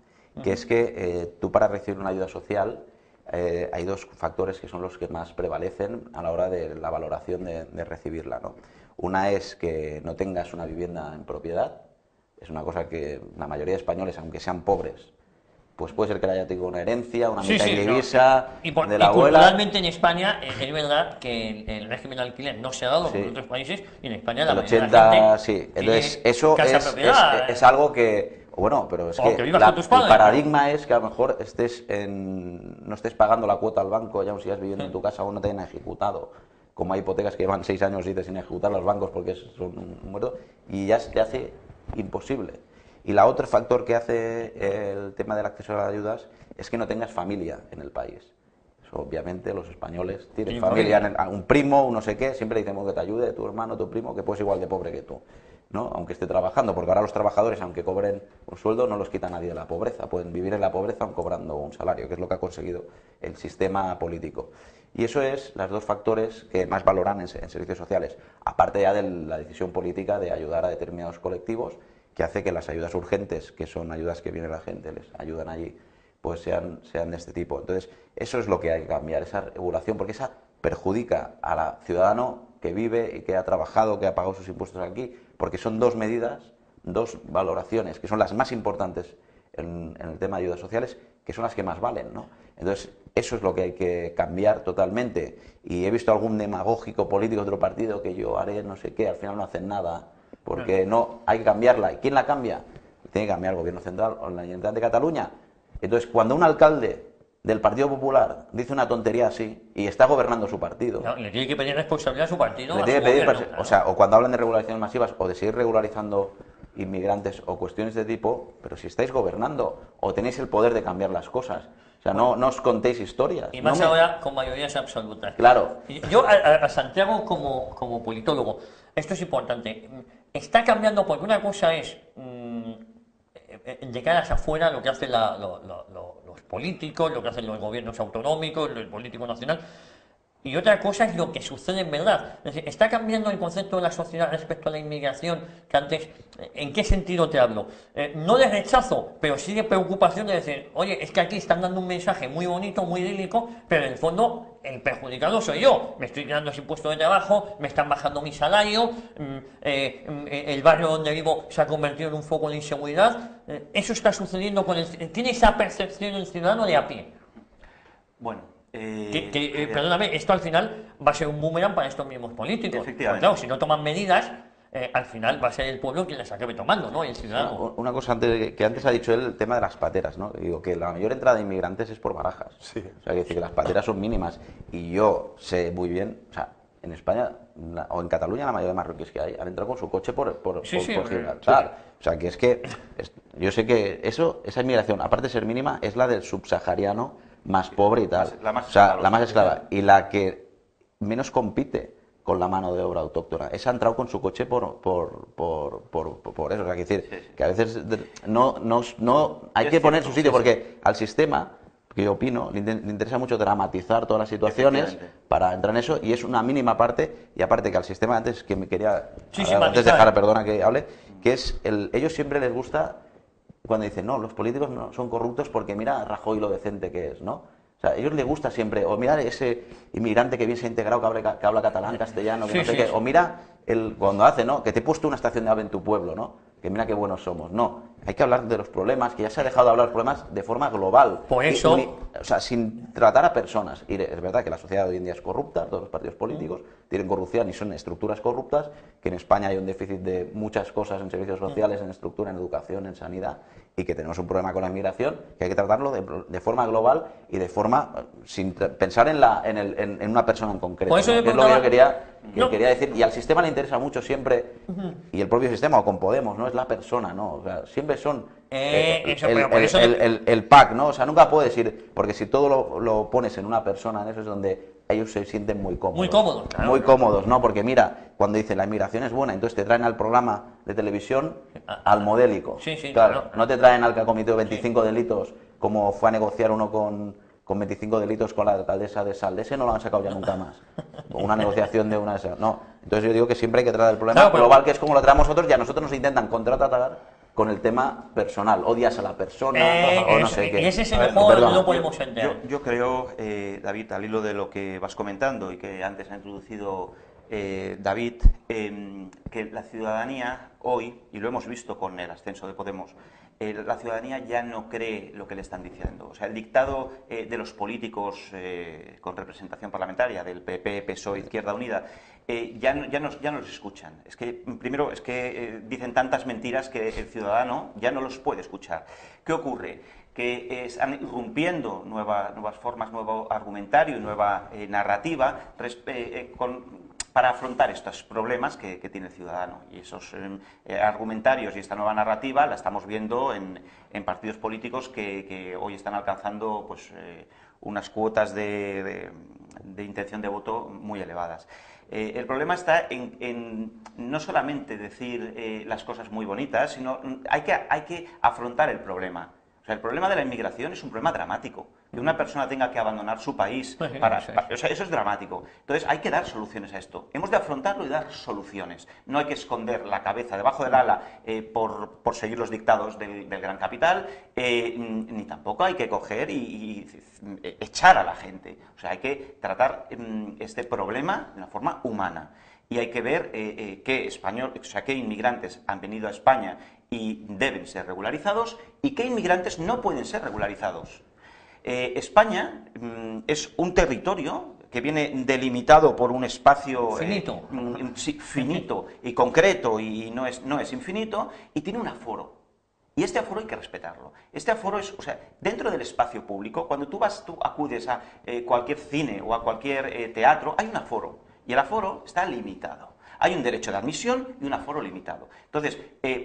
que es que tú para recibir una ayuda social hay dos factores que son los que más prevalecen a la hora de la valoración de recibirla, ¿no? Una es que no tengas una vivienda en propiedad, es una cosa que la mayoría de españoles, aunque sean pobres, pues puede ser que le haya tenido una herencia, una mitad indivisa de la abuela. Culturalmente en España es verdad que el régimen de alquiler no se ha dado como en otros países y en España la mayoría de la gente sí. Entonces eso es algo que, bueno, pero es que el paradigma es que a lo mejor no estés pagando la cuota al banco, ya aún sigas viviendo en tu casa o no te hayan ejecutado. Como hay hipotecas que llevan 6 años sin ejecutar los bancos porque son muertos, y ya se te hace imposible. Y la otro factor que hace el tema del acceso a las ayudas es que no tengas familia en el país. Eso, obviamente los españoles tienen familia, un primo, un no sé qué, siempre decimos que te ayude, tu hermano, tu primo, que puedes igual de pobre que tú, ¿no? Aunque esté trabajando, porque ahora los trabajadores, aunque cobren un sueldo, no los quita nadie de la pobreza, pueden vivir en la pobreza aun cobrando un salario, que es lo que ha conseguido el sistema político. Y eso es los dos factores que más valoran en servicios sociales, aparte ya de la decisión política de ayudar a determinados colectivos, que hace que las ayudas urgentes, que son ayudas que viene la gente, les ayudan allí, pues sean de este tipo. Entonces, eso es lo que hay que cambiar, esa regulación, porque esa perjudica al ciudadano que vive y que ha trabajado, que ha pagado sus impuestos aquí, porque son dos medidas, dos valoraciones que son las más importantes en el tema de ayudas sociales, que son las que más valen, ¿no? Entonces, eso es lo que hay que cambiar totalmente. Y he visto algún demagógico político de otro partido que yo haré no sé qué, al final no hacen nada, porque no, hay que cambiarla. ¿Y quién la cambia? Tiene que cambiar el gobierno central o la Generalitat de Cataluña. Entonces, cuando un alcalde del Partido Popular dice una tontería así y está gobernando su partido, No, le tiene que pedir responsabilidad a su partido. le a tiene su que pedir, gobierno, claro. o sea, o cuando hablan de regularizaciones masivas o de seguir regularizando inmigrantes o cuestiones de tipo, pero si estáis gobernando o tenéis el poder de cambiar las cosas, o sea, no os contéis historias. Y más No me- ahora con mayorías absolutas. Claro. Yo a Santiago como politólogo, esto es importante, está cambiando porque una cosa es de cara hacia afuera lo que hacen los políticos, lo que hacen los gobiernos autonómicos, el político nacional, y otra cosa es lo que sucede en verdad. Es decir, está cambiando el concepto de la sociedad respecto a la inmigración, que antes, ¿en qué sentido te hablo? No de rechazo, pero sí de preocupación de decir, oye, es que aquí están dando un mensaje muy bonito, muy idílico, pero en el fondo el perjudicado soy yo. Me estoy creando ese puesto de trabajo, me están bajando mi salario, el barrio donde vivo se ha convertido en un foco de inseguridad. Eso está sucediendo con tiene esa percepción el ciudadano de a pie. Bueno, Perdóname, esto al final va a ser un boomerang para estos mismos políticos. Efectivamente. Porque, claro, si no toman medidas, al final va a ser el pueblo quien las acabe tomando, ¿no? El ciudadano. Una cosa que antes ha dicho él, el tema de las pateras, ¿no? Digo que la mayor entrada de inmigrantes es por Barajas. Sí. O sea, que decir que las pateras son mínimas. Y yo sé muy bien, o sea, en España o en Cataluña la mayoría de marroquíes que hay han entrado con su coche por Sí, sí, Gibraltar. O sea, que es que yo sé que esa inmigración, aparte de ser mínima, es la del subsahariano más pobre y tal. La más o sea, esclava. la más esclava. Y la que menos compite con la mano de obra autóctona. Esa ha entrado con su coche por eso. O sea, que decir, que a veces no hay que poner en su sitio, porque al sistema, que yo opino, le interesa mucho dramatizar todas las situaciones para entrar en eso, y es una mínima parte, y aparte que al sistema, antes que me quería, Sí, antes de matizar. dejar, perdona que hable, que es, ellos siempre les gusta cuando dicen, no, los políticos no son corruptos porque mira a Rajoy lo decente que es, ¿no? O sea, a ellos les gusta siempre, o mira ese inmigrante que bien se ha integrado, que habla catalán, castellano, que Sí, no sé sí, qué, sí. o mira cuando hace, ¿no? Que te he puesto una estación de AVE en tu pueblo, ¿no? Que mira qué buenos somos. No, hay que hablar de los problemas, que ya se ha dejado de hablar de los problemas de forma global. Por eso- O sea, sin tratar a personas. Y es verdad que la sociedad de hoy en día es corrupta, todos los partidos políticos tienen corrupción y son estructuras corruptas, que en España hay un déficit de muchas cosas en servicios sociales, en estructura, en educación, en sanidad, y que tenemos un problema con la inmigración, que hay que tratarlo de forma global y de forma sin pensar en una persona en concreto. Por eso ¿no? le Que es lo que yo preguntaba- quería decir. Y al sistema le interesa mucho siempre, y el propio sistema, o con Podemos, no es la persona, ¿no? O sea, siempre son Eso, pero por eso el pack, ¿no? O sea, nunca puedes ir, porque si todo lo pones en una persona, en eso es donde ellos se sienten muy cómodos. Muy cómodos, claro. Muy cómodos, ¿no? Porque mira, cuando dicen la inmigración es buena, entonces te traen al programa de televisión al modélico. Sí, sí, claro. claro. No te traen al que ha cometido 25 delitos, como fue a negociar uno con 25 delitos con la alcaldesa de Sal. De ese no lo han sacado ya nunca más. Una negociación de una de esas. No. Entonces yo digo que siempre hay que tratar el problema Claro, pero- global, que es como lo traemos nosotros, y a nosotros nos intentan contratar con el tema personal. Odias a la persona o no sé qué. Y ese es A el ver, juego perdón. donde no podemos entrar. Yo creo, David, al hilo de lo que vas comentando y que antes ha introducido David, que la ciudadanía hoy, y lo hemos visto con el ascenso de Podemos, la ciudadanía ya no cree lo que le están diciendo. O sea, el dictado de los políticos con representación parlamentaria, del PP, PSOE, Izquierda Unida, ya no los escuchan. Es que, primero, dicen tantas mentiras que el ciudadano ya no los puede escuchar. ¿Qué ocurre? Que están irrumpiendo nuevas formas, nuevo argumentario y nueva narrativa para afrontar estos problemas que tiene el ciudadano. Y esos argumentarios y esta nueva narrativa la estamos viendo en partidos políticos que hoy están alcanzando pues, unas cuotas de intención de voto muy elevadas. El problema está en no solamente decir las cosas muy bonitas, sino hay que afrontar el problema. O sea, el problema de la inmigración es un problema dramático. Que una persona tenga que abandonar su país o sea, eso es dramático. Entonces hay que dar soluciones a esto. Hemos de afrontarlo y dar soluciones. No hay que esconder la cabeza debajo del ala por seguir los dictados del gran capital, ni tampoco hay que coger y echar a la gente. O sea, hay que tratar este problema de una forma humana. Y hay que ver qué inmigrantes han venido a España y deben ser regularizados y qué inmigrantes no pueden ser regularizados. España es un territorio que viene delimitado por un espacio finito, finito y concreto, y no es infinito, y tiene un aforo. Y este aforo hay que respetarlo. Este aforo es, o sea, dentro del espacio público, cuando tú acudes a cualquier cine o a cualquier teatro, hay un aforo, y el aforo está limitado. Hay un derecho de admisión y un aforo limitado. Entonces,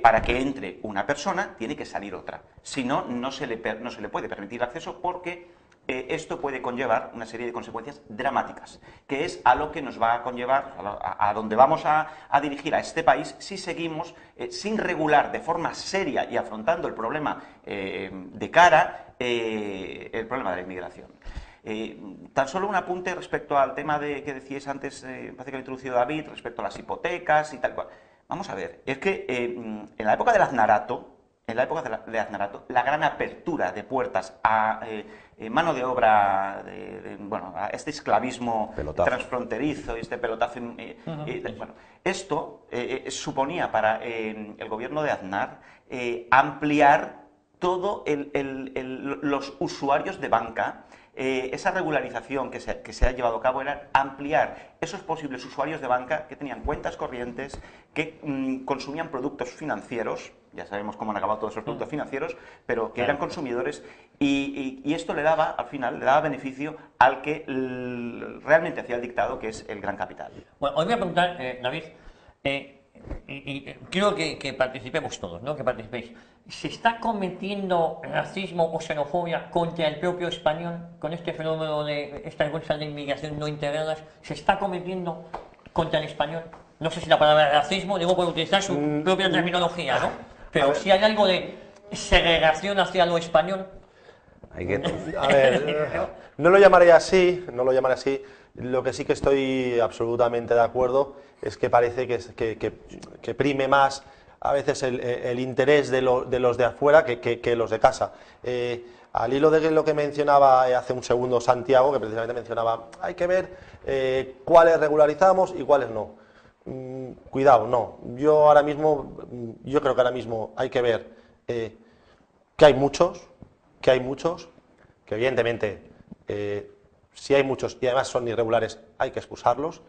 para que entre una persona, tiene que salir otra. Si no, no se le puede permitir acceso porque esto puede conllevar una serie de consecuencias dramáticas, que es a lo que nos va a conllevar, a donde vamos a dirigir a este país si seguimos sin regular de forma seria y afrontando el problema de cara, el problema de la inmigración. Tan solo un apunte respecto al tema que decíais antes, me parece que lo ha introducido David, respecto a las hipotecas y tal cual. Vamos a ver, es que en la época del Aznarato, la gran apertura de puertas a mano de obra, a este esclavismo transfronterizo y este pelotazo, esto suponía para el gobierno de Aznar ampliar todo los usuarios de banca. Esa regularización que se ha llevado a cabo era ampliar esos posibles usuarios de banca que tenían cuentas corrientes, que consumían productos financieros, ya sabemos cómo han acabado todos esos productos financieros, pero que eran consumidores, y esto al final le daba beneficio al que realmente hacía el dictado, que es el gran capital. Bueno, os voy a preguntar, David, y quiero que participemos todos, ¿no? Que participéis. ¿Se está cometiendo racismo o xenofobia contra el propio español con este fenómeno de estas bolsas de inmigración no integradas? ¿Se está cometiendo contra el español? No sé si la palabra racismo, digo por utilizar su propia terminología, ¿no? Pero si hay algo de segregación hacia lo español. A ver, no lo llamaré así, Lo que sí que estoy absolutamente de acuerdo es que parece que prime más a veces el interés de los de afuera que los de casa. Al hilo de lo que mencionaba hace un segundo Santiago, que precisamente mencionaba, hay que ver cuáles regularizamos y cuáles no. Cuidado, no. Yo creo que ahora mismo hay que ver que hay muchos, que evidentemente si hay muchos y además son irregulares, hay que expulsarlos,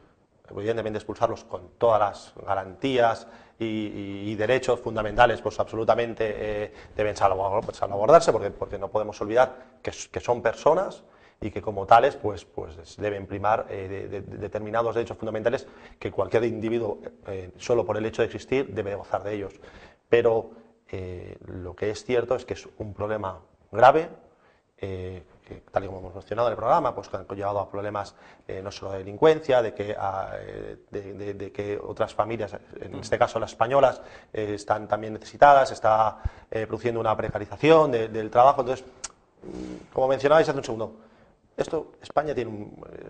evidentemente expulsarlos con todas las garantías y derechos fundamentales, pues absolutamente deben salvaguardarse, porque no podemos olvidar que son personas y que como tales pues deben primar determinados derechos fundamentales que cualquier individuo, solo por el hecho de existir, debe gozar de ellos. Pero lo que es cierto es que es un problema grave, que, tal y como hemos mencionado en el programa, pues que han llevado a problemas no solo de delincuencia, de que otras familias, en este caso las españolas, están también necesitadas, está produciendo una precarización del trabajo. Entonces, como mencionabais hace un segundo, España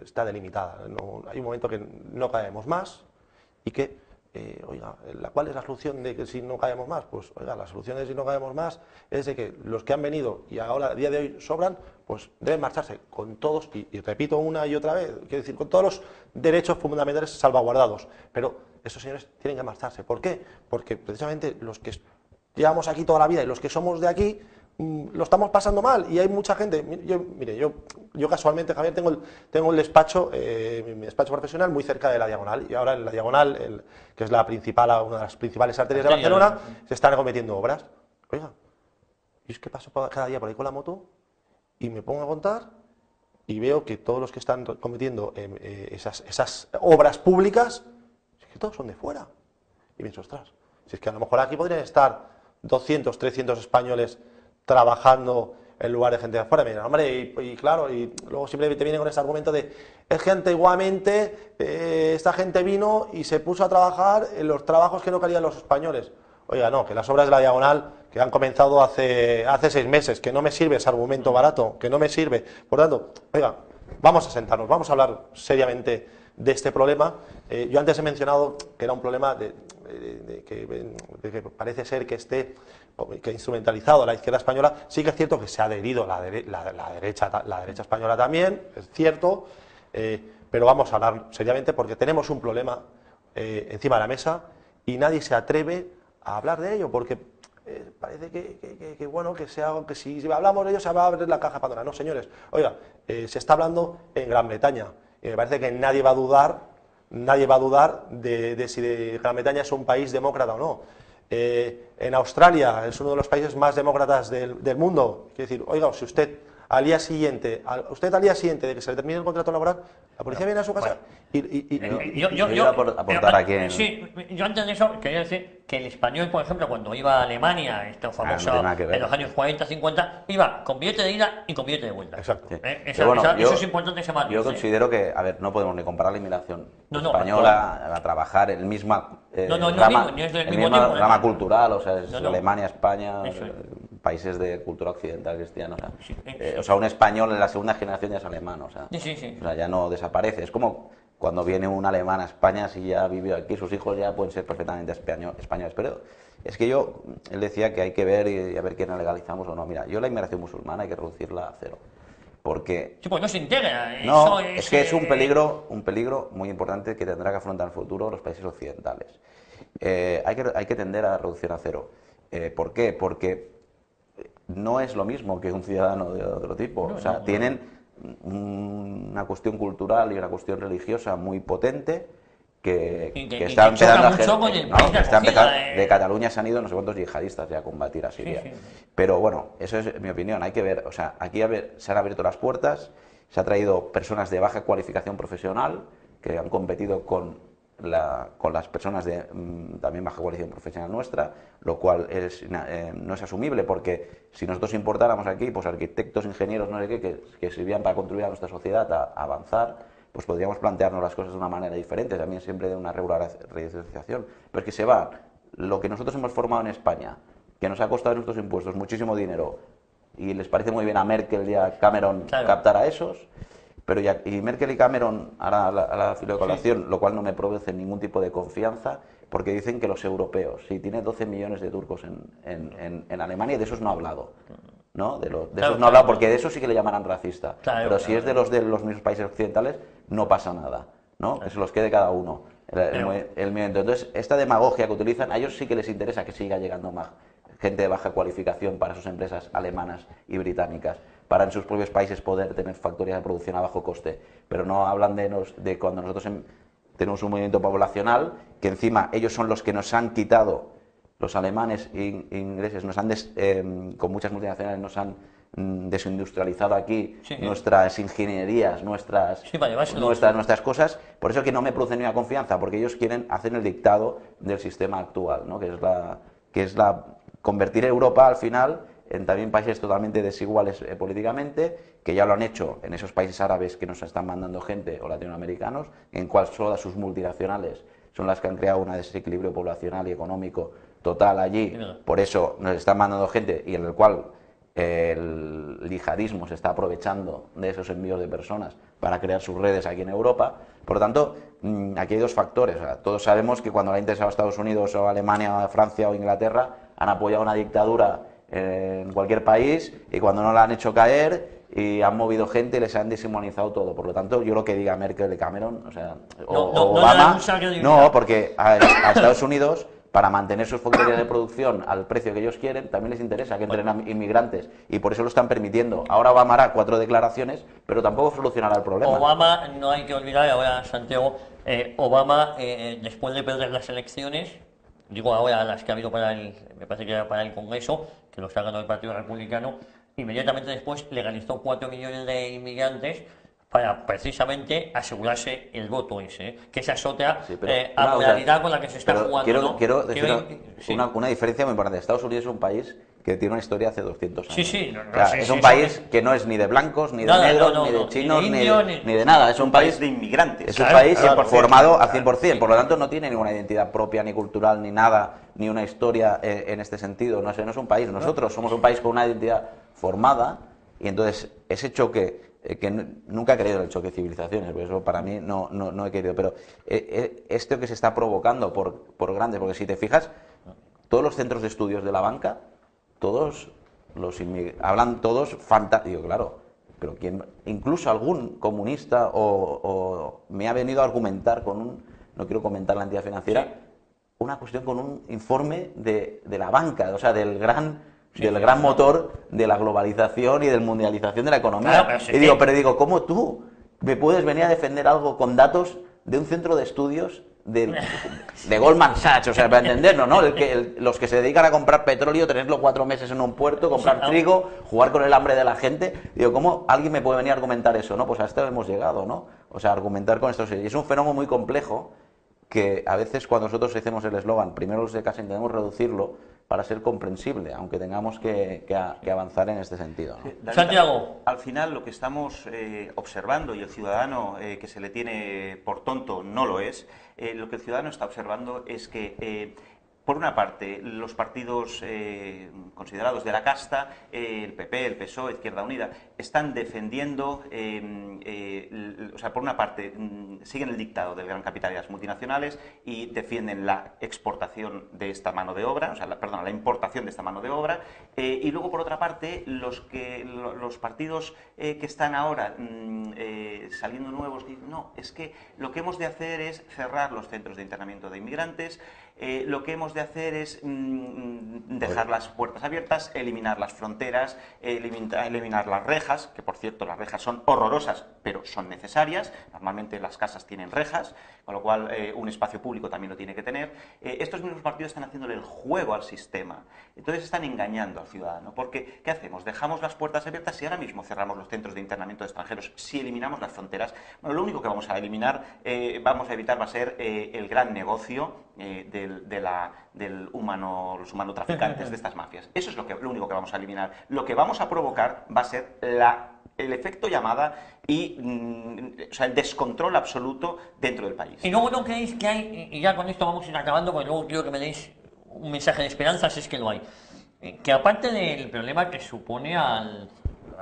está delimitada, hay un momento que no caemos más y que ¿cuál es la solución de que si no caemos más? Pues la solución de si no caemos más es de que los que han venido y ahora a día de hoy sobran, pues deben marcharse con todos, y repito una y otra vez, quiero decir, con todos los derechos fundamentales salvaguardados, pero esos señores tienen que marcharse. ¿Por qué? Porque precisamente los que llevamos aquí toda la vida y los que somos de aquí lo estamos pasando mal, y hay mucha gente. Yo casualmente, Javier, tengo el despacho, mi despacho profesional muy cerca de la Diagonal, y ahora en la Diagonal, que es una de las principales arterias de Barcelona, se están cometiendo obras. Oiga, y es que paso cada día por ahí con la moto y me pongo a contar y veo que todos los que están cometiendo esas obras públicas, es que todos son de fuera. Y pienso, ostras, si es que a lo mejor aquí podrían estar 200, 300 españoles trabajando en lugar de gente de afuera. Mira, hombre, y claro, y luego simplemente viene con ese argumento de es que antiguamente esta gente vino y se puso a trabajar en los trabajos que no querían los españoles. Oiga, no, que las obras de la Diagonal que han comenzado hace 6 meses, que no me sirve ese argumento barato, que no me sirve. Por tanto, oiga, vamos a sentarnos, vamos a hablar seriamente de este problema. Yo antes he mencionado que era un problema de que parece ser que esté que instrumentalizado la izquierda española. Sí que es cierto que se ha adherido la derecha española también, es cierto, pero vamos a hablar seriamente porque tenemos un problema encima de la mesa y nadie se atreve a hablar de ello porque parece que bueno, que si hablamos de ello se va a abrir la caja de Pandora. No, señores, oiga, se está hablando en Gran Bretaña y me parece que nadie va a dudar de si Gran Bretaña es un país demócrata o no. En Australia es uno de los países más demócratas del mundo. Quiero decir, oiga, si usted al día siguiente de que se le termine el contrato laboral, la policía viene a su casa yo aportar aquí en... Sí, yo antes de eso quería decir que el español, por ejemplo, cuando iba a Alemania, esto famoso, en los años 40, 50, iba con billete de ida y con billete de vuelta. Exacto. Sí. Eso es importante, ese matiz. Yo considero que, a ver, no podemos ni comparar la inmigración española a trabajar en el misma rama cultural, o sea, es Alemania, España, países de cultura occidental cristiana. O sea, un español en la segunda generación ya es alemán, o sea, ya no desaparece. Es como cuando viene un alemán a España, si ya vivió aquí, sus hijos ya pueden ser perfectamente españoles. Pero es que él decía que hay que ver y a ver quién la legalizamos o no. Mira, yo la inmigración musulmana hay que reducirla a cero. Porque... Sí, pues no se integra. No, es que es un peligro muy importante que tendrá que afrontar en el futuro los países occidentales. Hay que tender a la reducción a cero. ¿Por qué? Porque no es lo mismo que un ciudadano de otro tipo. Tienen una cuestión cultural y una cuestión religiosa muy potente que está empezando de Cataluña se han ido no sé cuántos yihadistas ya a combatir a Siria. Pero bueno, eso es mi opinión. Hay que ver, o sea, aquí se han abierto las puertas, se ha traído personas de baja cualificación profesional que han competido con las personas de también baja cualificación profesional nuestra, lo cual no es asumible, porque si nosotros importáramos aquí pues arquitectos, ingenieros, no sé qué, que sirvían para contribuir a nuestra sociedad a avanzar, pues podríamos plantearnos las cosas de una manera diferente, también siempre de una regularización. Pero es que se va lo que nosotros hemos formado en España, que nos ha costado en nuestros impuestos muchísimo dinero, y les parece muy bien a Merkel y a Cameron captar a esos. Pero y Merkel y Cameron hará la filo de colación, lo cual no me produce ningún tipo de confianza, porque dicen que los europeos, si tiene 12 millones de turcos en Alemania, de esos no ha hablado, ¿no? De esos no ha hablado, porque de esos sí que le llamarán racista. Pero si es de los mismos países occidentales, no pasa nada, ¿no? Que se los quede cada uno. Entonces, esta demagogia que utilizan, a ellos sí que les interesa que siga llegando más gente de baja cualificación para sus empresas alemanas y británicas, para en sus propios países poder tener factorías de producción a bajo coste, pero no hablan de cuando nosotros tenemos un movimiento poblacional, que encima ellos son los que nos han quitado, los alemanes e ingleses, con muchas multinacionales nos han desindustrializado aquí nuestras ingenierías, nuestras cosas. Por eso que no me produce ninguna confianza, porque ellos quieren hacer el dictado del sistema actual, ¿no? que es convertir Europa al final en también países totalmente desiguales políticamente, que ya lo han hecho en esos países árabes que nos están mandando gente, o latinoamericanos, en cual solo sus multinacionales son las que han creado un desequilibrio poblacional y económico total allí. Por eso nos están mandando gente, y en el cual el yihadismo se está aprovechando de esos envíos de personas para crear sus redes aquí en Europa. Por lo tanto, aquí hay dos factores. O sea, todos sabemos que cuando le ha interesado a Estados Unidos o Alemania, o Francia o Inglaterra, han apoyado una dictadura en cualquier país, y cuando no la han hecho caer y han movido gente, les han deshumanizado todo. Por lo tanto, yo lo que diga Merkel de Cameron, o sea, Obama, no, porque a Estados Unidos, para mantener sus factorías de producción al precio que ellos quieren, también les interesa que entren inmigrantes, y por eso lo están permitiendo. Ahora Obama hará 4 declaraciones, pero tampoco solucionará el problema. Obama, no hay que olvidar, ahora Santiago, Obama, después de perder las elecciones, digo ahora las que ha habido me parece que era para el Congreso, que lo está ganando el Partido Republicano, inmediatamente después legalizó 4 millones de inmigrantes para precisamente asegurarse el voto ese, que esa es otra amoralidad con la que se está jugando. Quiero decir una diferencia muy importante. Estados Unidos es un país que tiene una historia hace 200 años. Sí, sí, O sea, sí, es sí, un sí, país sí. que no es ni de blancos, ni de Nada, negros, no, ni de no, chinos, ni ni de indio, de nada. Es un país de inmigrantes. Es un Claro, país claro, formado al claro, 100%, sí. por lo tanto no tiene ninguna identidad propia, ni cultural, ni nada, ni una historia en este sentido. No es un país. Nosotros somos un país con una identidad formada, y entonces ese choque, que nunca he creído en el choque de civilizaciones, por eso para mí no he querido, pero esto que se está provocando por grandes, porque si te fijas, todos los centros de estudios de la banca, todos hablan todos fantástico, claro, pero incluso algún comunista o me ha venido a argumentar no quiero comentar la entidad financiera, una cuestión con un informe de la banca, o sea, del gran motor de la globalización y de la mundialización de la economía. Claro, pero digo, ¿cómo tú me puedes venir a defender algo con datos de un centro de estudios de Goldman Sachs? O sea, para entendernos, ¿no? Los que se dedican a comprar petróleo, tenerlo 4 meses en un puerto, comprar trigo, jugar con el hambre de la gente. Digo, ¿cómo alguien me puede venir a argumentar eso? No, pues a esto hemos llegado, ¿no? O sea, argumentar con esto. Y es un fenómeno muy complejo que a veces cuando nosotros hacemos el eslogan, primero los de casa, intentamos reducirlo para ser comprensible, aunque tengamos que avanzar en este sentido, ¿no? David, Santiago. al final lo que estamos observando, y el ciudadano que se le tiene por tonto no lo es, lo que el ciudadano está observando es que por una parte, los partidos considerados de la casta, el PP, el PSOE, Izquierda Unida, están defendiendo, o sea, por una parte, siguen el dictado del gran capital y las multinacionales y defienden la exportación de esta mano de obra, o sea, la importación de esta mano de obra, y luego, por otra parte, los partidos que están ahora saliendo nuevos dicen, no, es que lo que hemos de hacer es cerrar los centros de internamiento de inmigrantes, lo que hemos de hacer es dejar las puertas abiertas, eliminar las fronteras, eliminar las rejas, que por cierto las rejas son horrorosas, pero son necesarias. Normalmente las casas tienen rejas, con lo cual un espacio público también lo tiene que tener. Estos mismos partidos están haciéndole el juego al sistema. Entonces están engañando al ciudadano, porque ¿qué hacemos? ¿Dejamos las puertas abiertas? Si ahora mismo cerramos los centros de internamiento de extranjeros, si eliminamos las fronteras, bueno, lo único que vamos a eliminar, vamos a evitar va a ser el gran negocio los humanotraficantes de estas mafias. Eso es lo único que vamos a eliminar. Lo que vamos a provocar va a ser el efecto llamada y o sea, el descontrol absoluto dentro del país. Y luego no creéis que hay, y ya con esto vamos a ir acabando, porque luego quiero que me deis un mensaje de esperanza, si es que lo hay, que aparte del problema que supone a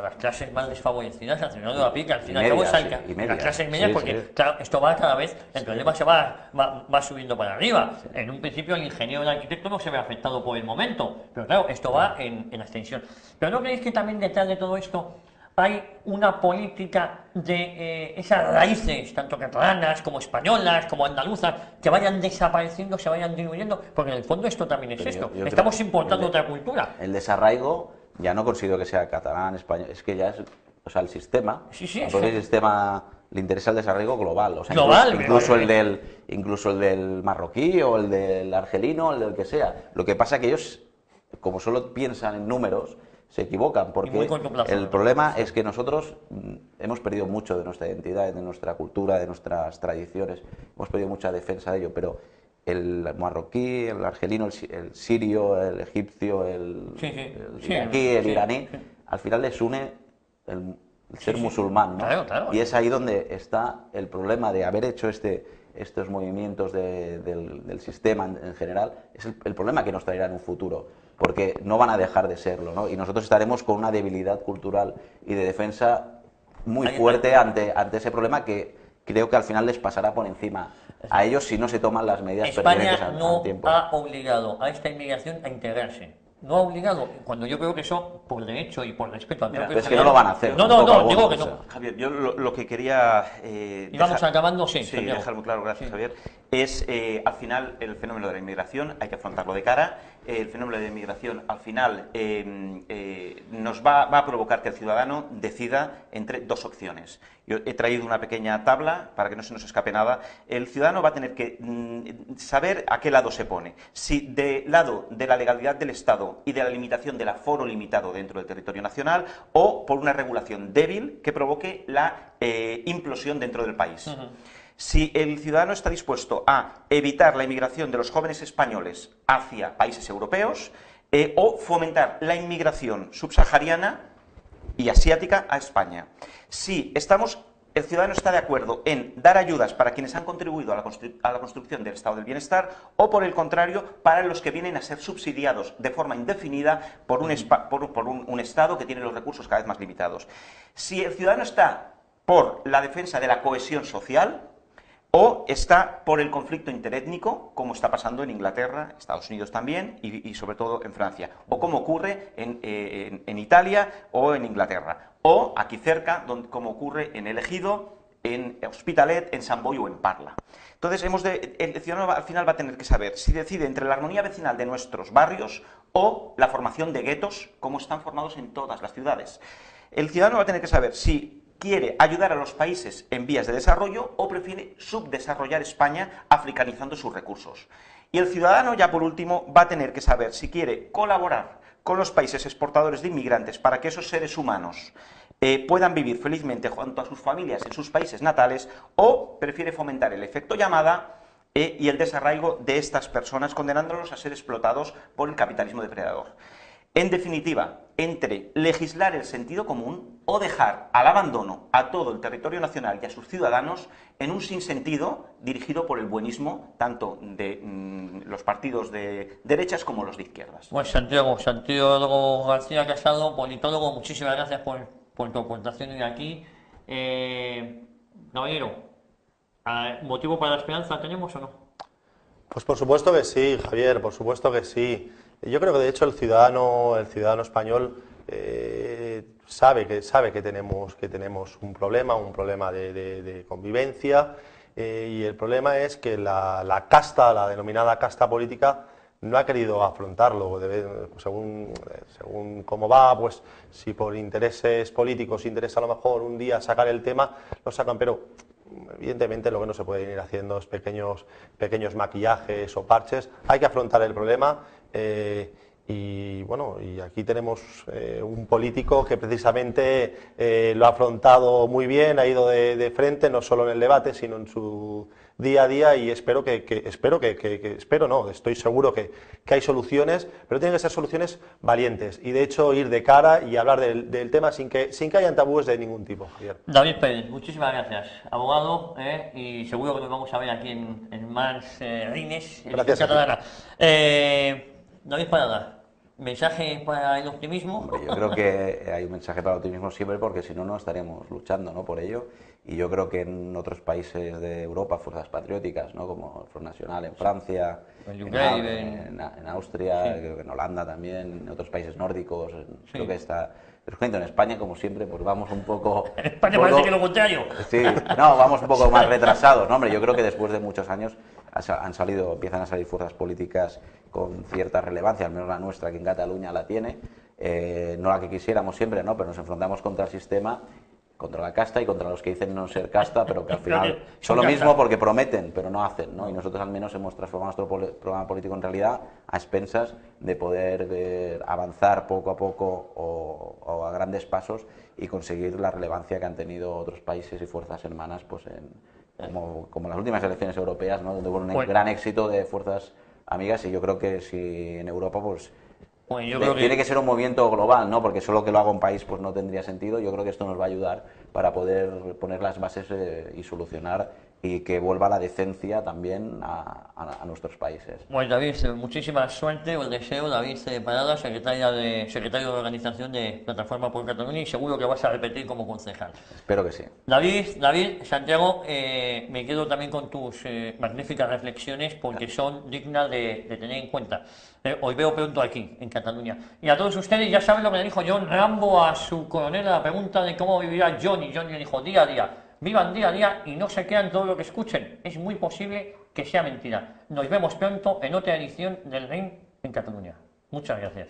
las clases más desfavorecidas, al final de la pica, al final las clases medias, sí, porque sí. Claro, esto va cada vez, el problema se va subiendo para arriba. Sí. En un principio el ingeniero o el arquitecto no se ve afectado por el momento, pero claro, esto va en extensión. Pero ¿no creéis que también detrás de todo esto hay una política de esas raíces, tanto catalanas como españolas, como andaluzas, que vayan desapareciendo, se vayan diluyendo? Porque en el fondo esto también es esto. Estamos importando otra cultura. El desarraigo ya no consigo que sea catalán, español, es que ya es, o sea, el sistema, el sistema le interesa el desarraigo global, o sea, global, incluso el del marroquí o el del argelino, el del que sea. Lo que pasa es que ellos, como solo piensan en números, se equivocan, porque el problema es que nosotros hemos perdido mucho de nuestra identidad, de nuestra cultura, de nuestras tradiciones, hemos perdido mucha defensa de ello, pero el marroquí, el argelino, el sirio, el egipcio, el iraquí, el iraní, al final les une el ser musulmán, ¿no? Claro. Y es ahí donde está el problema de haber hecho estos movimientos del sistema en general, es el problema que nos traerá en un futuro, porque no van a dejar de serlo, ¿no? Y nosotros estaremos con una debilidad cultural y de defensa muy fuerte ante ese problema que creo que al final les pasará por encima a ellos si no se toman las medidas pertinentes al tiempo. España no ha obligado a esta inmigración a integrarse. No ha obligado, cuando yo creo que eso, por derecho y por respeto al propio es que no lo van a hacer. No, digo que no. Javier, yo lo que quería... y vamos acabando, dejar muy claro, gracias Javier, es al final el fenómeno de la inmigración, hay que afrontarlo de cara. El fenómeno de la inmigración al final nos va a provocar que el ciudadano decida entre dos opciones. Yo he traído una pequeña tabla para que no se nos escape nada. El ciudadano va a tener que saber a qué lado se pone. Si del lado de la legalidad del Estado y de la limitación del aforo limitado dentro del territorio nacional, o por una regulación débil que provoque la implosión dentro del país. Si el ciudadano está dispuesto a evitar la inmigración de los jóvenes españoles hacia países europeos, o fomentar la inmigración subsahariana y asiática a España. Si el ciudadano está de acuerdo en dar ayudas para quienes han contribuido a la construcción del estado del bienestar o, por el contrario, para los que vienen a ser subsidiados de forma indefinida por un Estado que tiene los recursos cada vez más limitados. Si el ciudadano está por la defensa de la cohesión social o está por el conflicto interétnico, como está pasando en Inglaterra, Estados Unidos también y sobre todo en Francia, o como ocurre en Italia o en Inglaterra, o aquí cerca, como ocurre en El Ejido, en Hospitalet, en Sant Boi o en Parla. Entonces, el ciudadano al final va a tener que saber si decide entre la armonía vecinal de nuestros barrios o la formación de guetos, como están formados en todas las ciudades. El ciudadano va a tener que saber si quiere ayudar a los países en vías de desarrollo o prefiere subdesarrollar España africanizando sus recursos. Y el ciudadano, ya por último, va a tener que saber si quiere colaborar con los países exportadores de inmigrantes para que esos seres humanos puedan vivir felizmente junto a sus familias en sus países natales, o prefiere fomentar el efecto llamada y el desarraigo de estas personas, condenándolos a ser explotados por el capitalismo depredador. En definitiva, entre legislar el sentido común o dejar al abandono a todo el territorio nacional y a sus ciudadanos en un sinsentido dirigido por el buenismo, tanto de los partidos de derechas como los de izquierdas. Pues Santiago García Casado, politólogo, muchísimas gracias por tu aportación hoy aquí. Caballero, ¿motivo para la esperanza tenemos o no? Pues por supuesto que sí, Javier, por supuesto que sí. Yo creo que de hecho el ciudadano español sabe que tenemos un problema de convivencia, y el problema es que la denominada casta política, no ha querido afrontarlo. Según cómo va, pues si por intereses políticos interesa a lo mejor un día sacar el tema, lo sacan, pero evidentemente lo que no se puede ir haciendo es pequeños maquillajes o parches. Hay que afrontar el problema. Y bueno, y aquí tenemos un político que precisamente lo ha afrontado muy bien, ha ido de frente, no solo en el debate, sino en su día a día, y estoy seguro que hay soluciones, pero tienen que ser soluciones valientes, y de hecho ir de cara y hablar del tema sin que hayan tabúes de ningún tipo, Javier. David Pérez, muchísimas gracias, abogado, y seguro que nos vamos a ver aquí en más rines en catalana. David Parada, ¿mensaje para el optimismo? Hombre, yo creo que hay un mensaje para el optimismo siempre, porque si no, no estaríamos luchando, ¿no?, por ello. Y yo creo que en otros países de Europa, fuerzas patrióticas, ¿no?, como el Front Nacional en Francia, en Austria, sí, creo que en Holanda también, en otros países nórdicos, sí, creo que está... Pero en España, como siempre, pues vamos un poco... En España parece que lo contrario. Sí, no, vamos un poco más retrasados, ¿no? Hombre, yo creo que después de muchos años empiezan a salir fuerzas políticas con cierta relevancia, al menos la nuestra, que en Cataluña la tiene, no la que quisiéramos siempre, ¿no?, pero nos enfrentamos contra el sistema, contra la casta y contra los que dicen no ser casta, pero que al final son lo mismo porque prometen, pero no hacen, ¿no? Y nosotros al menos hemos transformado nuestro programa político en realidad a expensas de poder avanzar poco a poco o a grandes pasos y conseguir la relevancia que han tenido otros países y fuerzas hermanas, pues como las últimas elecciones europeas, ¿no?, donde hubo un gran éxito de fuerzas amigas. Y yo creo que si en Europa, pues tiene que ser un movimiento global, ¿no?, porque solo que lo haga un país pues no tendría sentido. Yo creo que esto nos va a ayudar para poder poner las bases y solucionar, y que vuelva la decencia también a nuestros países. Bueno, David, muchísima suerte, os deseo. David Parada, secretario de organización de Plataforma por Cataluña, y seguro que vas a repetir como concejal. Espero que sí. David, Santiago, me quedo también con tus magníficas reflexiones, porque son dignas de tener en cuenta. Os veo pronto aquí, en Cataluña. Y a todos ustedes, ya saben lo que le dijo John Rambo a su coronel a la pregunta de cómo vivirá John, y John le dijo: día a día. Vivan día a día y no se crean todo lo que escuchen. Es muy posible que sea mentira. Nos vemos pronto en otra edición del RIN en Cataluña. Muchas gracias.